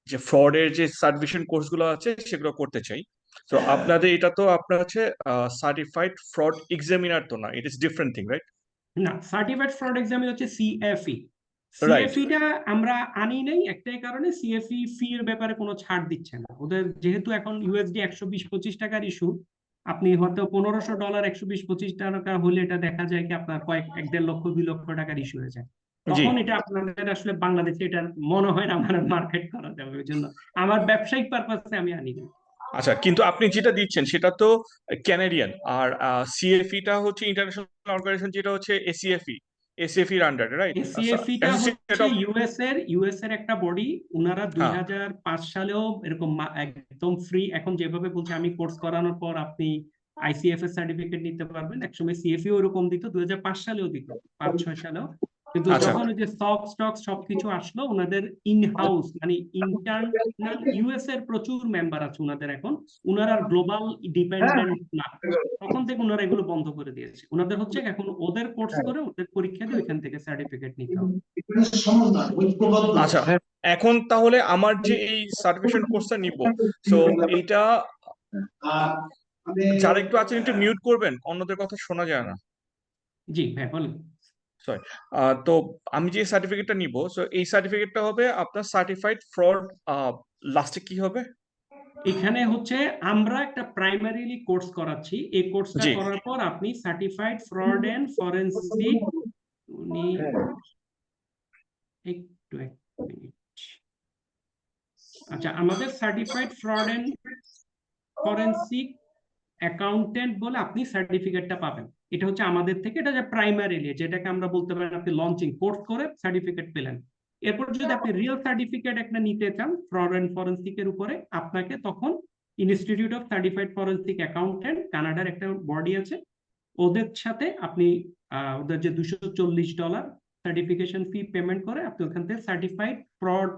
যে ফ্রডের যে সার্টিফিকেশন কোর্সগুলো আছে সেগুলো করতে চাই। তো আপনাদের এটা তো আপনার হচ্ছে সার্টিফাইড ফ্রড এক্সামিনার তো না, it is different thing, right? না, সার্টিফাইড ফ্রড এক্সামিনার হচ্ছে সিএফই। রাইট। সিএফইটা আমরা আনি নাই একটাই কারণে, সিএফই ফি এর ব্যাপারে কোনো ছাড় দিচ্ছে না ওদের, যেহেতু এখন ইউএসডি 120-25 টাকার ইস্যু। আপনি হয়তো $1500 120-25 টাকা হলে এটা দেখা যায় কি আপনার 1-1.5 লক্ষ 2 লক্ষ টাকার ইস্যু হয়ে যায়। জি। তখন এটা আপনাদের আসলে বাংলাদেশে এটা মনে হয় না আমার মার্কেট করা যাবে, ওই জন্য আমার ব্যবসায়িক পারপাসে আমি আনি না। আচ্ছা, কিন্তু আপনি যেটা দিচ্ছেন সেটা তো ক্যানাডিয়ান, আর সিএফইটা হচ্ছে ইন্টারন্যাশনাল অর্গানাইজেশন, যেটা হচ্ছে এসিএফইর আন্ডারে, রাইট? এসিএফইটা হচ্ছে ইউএস এর একটা বডি। ওনারা হ্যাঁ। 2005 সালেও এরকম একদম ফ্রি, এখন যেভাবে বলছে আমি কোর্স করানোর পর আপনি আইসিএফএস সার্টিফিকেট নিতে পারবেন, একসময় সিএফইও এরকম দিত, 2005 সালেও দিত, 5-6 সালেও। কিন্তু আচ্ছা যখন ওই যে স্টক সবকিছু আসলো, ওনাদের ইন হাউস মানে ইন্টারনাল ইউএস এর প্রচুর মেম্বার আছে ওনাদের এখন, ওনারা আর গ্লোবাল ডিপেন্ডেন্ট না, তখন থেকে ওনারা এগুলো বন্ধ করে দিয়েছে। ওনাদের হচ্ছে এখন ওদের কোর্স করে ওদের পরীক্ষা দিয়ে ওইখান থেকে সার্টিফিকেট নিতে হবে। আচ্ছা, এখন তাহলে আমার যে এই সার্টিফিকেশন কোর্সটা নিব, সো এইটা যারা একটু আছেন একটু মিউট করবেন, অন্যদের কথা শোনা যায় না। জি ভাই বলেন। সরি, তো আমি যে সার্টিফিকেটটা নিব, সো এই সার্টিফিকেটটা হবে আপনার সার্টিফাইড ফ্রড, লাস্টে কি হবে? এখানে হচ্ছে আমরা একটা প্রাইমারিলি কোর্স করাচ্ছি, এই কোর্সটা জি করার পর আপনি সার্টিফাইড ফ্রড এন্ড ফরেনসিক, উনি একটু এক মিনিট। আচ্ছা, আমাদের certified fraud and forensic accountant বলে আপনি সার্টিফিকেটটা পাবেন। এটা হচ্ছে আমাদের থেকে, এটা যে প্রাইমারিলি যেটাকে আমরা বলতে পারেন আপনি লঞ্চিং কোর্স করে সার্টিফিকেট পেলেন। এরপর যদি আপনি রিয়েল সার্টিফিকেট একটা নিতে চান ফ্রড এন্ড ফরেনসিকের উপরে, আপনাকে তখন institute of certified forensic accountant, কানাডার একটা বডি আছে, ওদের সাথে আপনি ওদের যে $240 সার্টিফিকেশন ফি পেমেন্ট করে আপনি ওখান থেকে সার্টিফাইড ফ্রড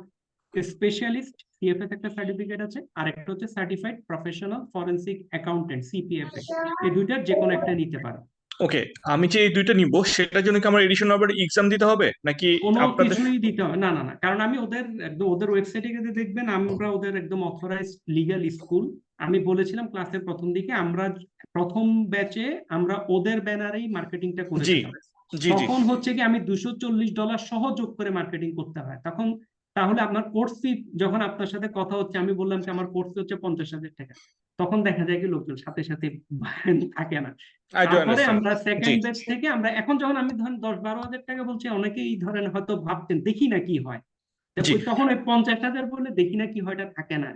স্পেশালিস্ট সিএফএস একটা সার্টিফিকেট আছে, আর একটা হচ্ছে সার্টিফাইড প্রফেশনাল ফরেনসিক অ্যাকাউন্টেন্ট সিপিএফএ, এই দুইটার যে কোনো একটা নিতে পারেন। ওকে, আমি যে এই দুইটা নিব সেটার জন্য কি আমার এডিশন আবার এক্সাম দিতে হবে নাকি কোনো আপনাদের? কিছুই দিতে হবে না, না, না, কারণ আমি ওদের একদম ওদের ওয়েবসাইটে গিয়ে দেখবেন আমরা ওদের একদম অথরাইজড লিগ্যাল স্কুল। আমি বলেছিলাম ক্লাসের প্রথম দিকে আমরা প্রথম ব্যাচে আমরা ওদের ব্যানারেই মার্কেটিংটা জি করেছিলাম। জি জি তখন হচ্ছে কি আমি $240 সহ যোগ করে মার্কেটিং করতে হয় তখন। তাহলে আপনার কোর্স ফি, যখন আপনার সাথে কথা হচ্ছে আমি বললাম যে আমার কোর্স হচ্ছে $50,000, তখন দেখা যায় কি লোকজন সাথে সাথে থাকে না। আই ডু তারপরে আন্ডারস্ট্যান্ড। আমরা জি সেকেন্ড ব্যাচ থেকে আমরা এখন যখন আমি ধরেন $10-12,000 বলছি, অনেকেই ধরেন হয়তো ভাবতেন দেখি না কি হয়, তো জি, তখন ওই 50,000 বলে দেখি না কি হয়টা থাকে না,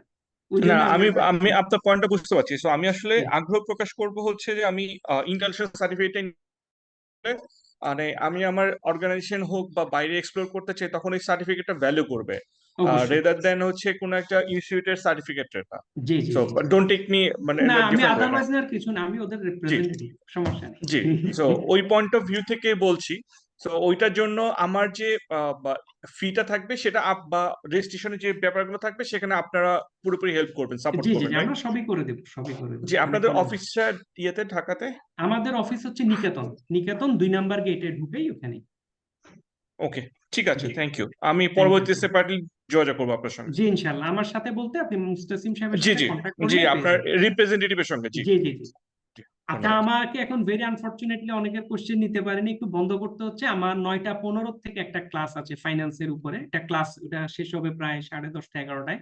ওই না জন্য আমরা আমি এটা আমি আপনার পয়েন্টটা বুঝতে পারছি। সো আমি আসলে জি, আগ্রহ প্রকাশ করব হচ্ছে যে আমি ইন্টারন্যাশনাল সার্টিফিকেট, মানে আমি আমার অর্গানাইজেশন হোক বা বাইরে এক্সপ্লোর করতে চাই, তখন এই সার্টিফিকেটটা ভ্যালু করবে অবশ্যই। রেদার দেন হচ্ছে কোনো একটা ইনস্টিটিউটের সার্টিফিকেটটা। জি, জি, সো জি, ডোন্ট টেক মি মানে না আমি ডিফারেন্ট ওয়ে। আদারওয়াইজ আর কিছু না, আমি ওদের জি রিপ্রেজেন্টেটিভ, সমস্যা নেই। জি, সো ওই পয়েন্ট অফ ভিউ থেকে বলছি। সো ওইটার জন্য আমার যে ফিটা থাকবে সেটা বা রেজিস্ট্রেশনের যে ব্যাপারগুলো থাকবে সেখানে আপনারা পুরোপুরি হেল্প করবেন, সাপোর্ট জি, জি, করবেন, জি, রাইট? আমরা সবই করে দেবো, সবই করে দেবো, জি, কোনো আপনাদের প্রবলেম। অফিসটা ইয়েতে ঢাকাতে? আমাদের অফিস হচ্ছে নিকেতন, নিকেতন 2 নাম্বার গেটে ঢুকেই ওখানে। ওকে, ঠিক আছে, জি, থ্যাংক ইউ। আমি থ্যাংক ইউ পরবর্তী সো মাচ। সেপারেটলি যোগাযোগ করবো আপনার সঙ্গে। জি, ইনশাল্লাহ আমার সাথে বলতে আপনি মুস্তাসিম সাহেবের জি সাথে জি কন্ট্যাক্ট জি, করলে পেয়ে আপনার যাবেন। রিপ্রেজেন্টেটিভের সঙ্গে। জি জি, জি, জি। জি, আচ্ছা, ধন্যবাদ। আমাকে এখন ভেরি আনফরচুনেটলি অনেকের কোশ্চেন নিতে পারিনি, একটু বন্ধ করতে হচ্ছে। আমার 9টা 15 থেকে একটা ক্লাস আছে ফাইন্যান্সের উপরে, একটা ক্লাস, ওটা শেষ হবে প্রায় 10:30-11টায়।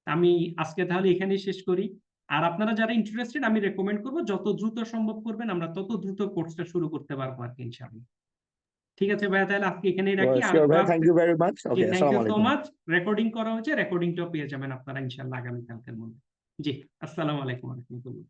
আমি আজকে তাহলে এখানেই শেষ করি। আর আপনারা যারা ইন্টারেস্টেড, আমি রেকমেন্ড করবো যত দ্রুত সম্ভব করবেন, আমরা তত দ্রুত কোর্সটা শুরু করতে পারবো আর কি ইনশাআল্লাহ। ঠিক আছে ভাইয়া, তাহলে আজকে এখানেই রাখি। আর শিওর ভাই, class, thank you very much. জি, ওকে, থ্যাংক আসসালামু ইউ সো আলাইকুম। মাচ। রেকর্ডিং করা হয়েছে, রেকর্ডিংটাও পেয়ে যাবেন আপনারা ইনশাআল্লাহ আগামীকালকের মধ্যে। জি, আসসালামু আলাইকুম ওয়া রাহমাতুল্লাহ।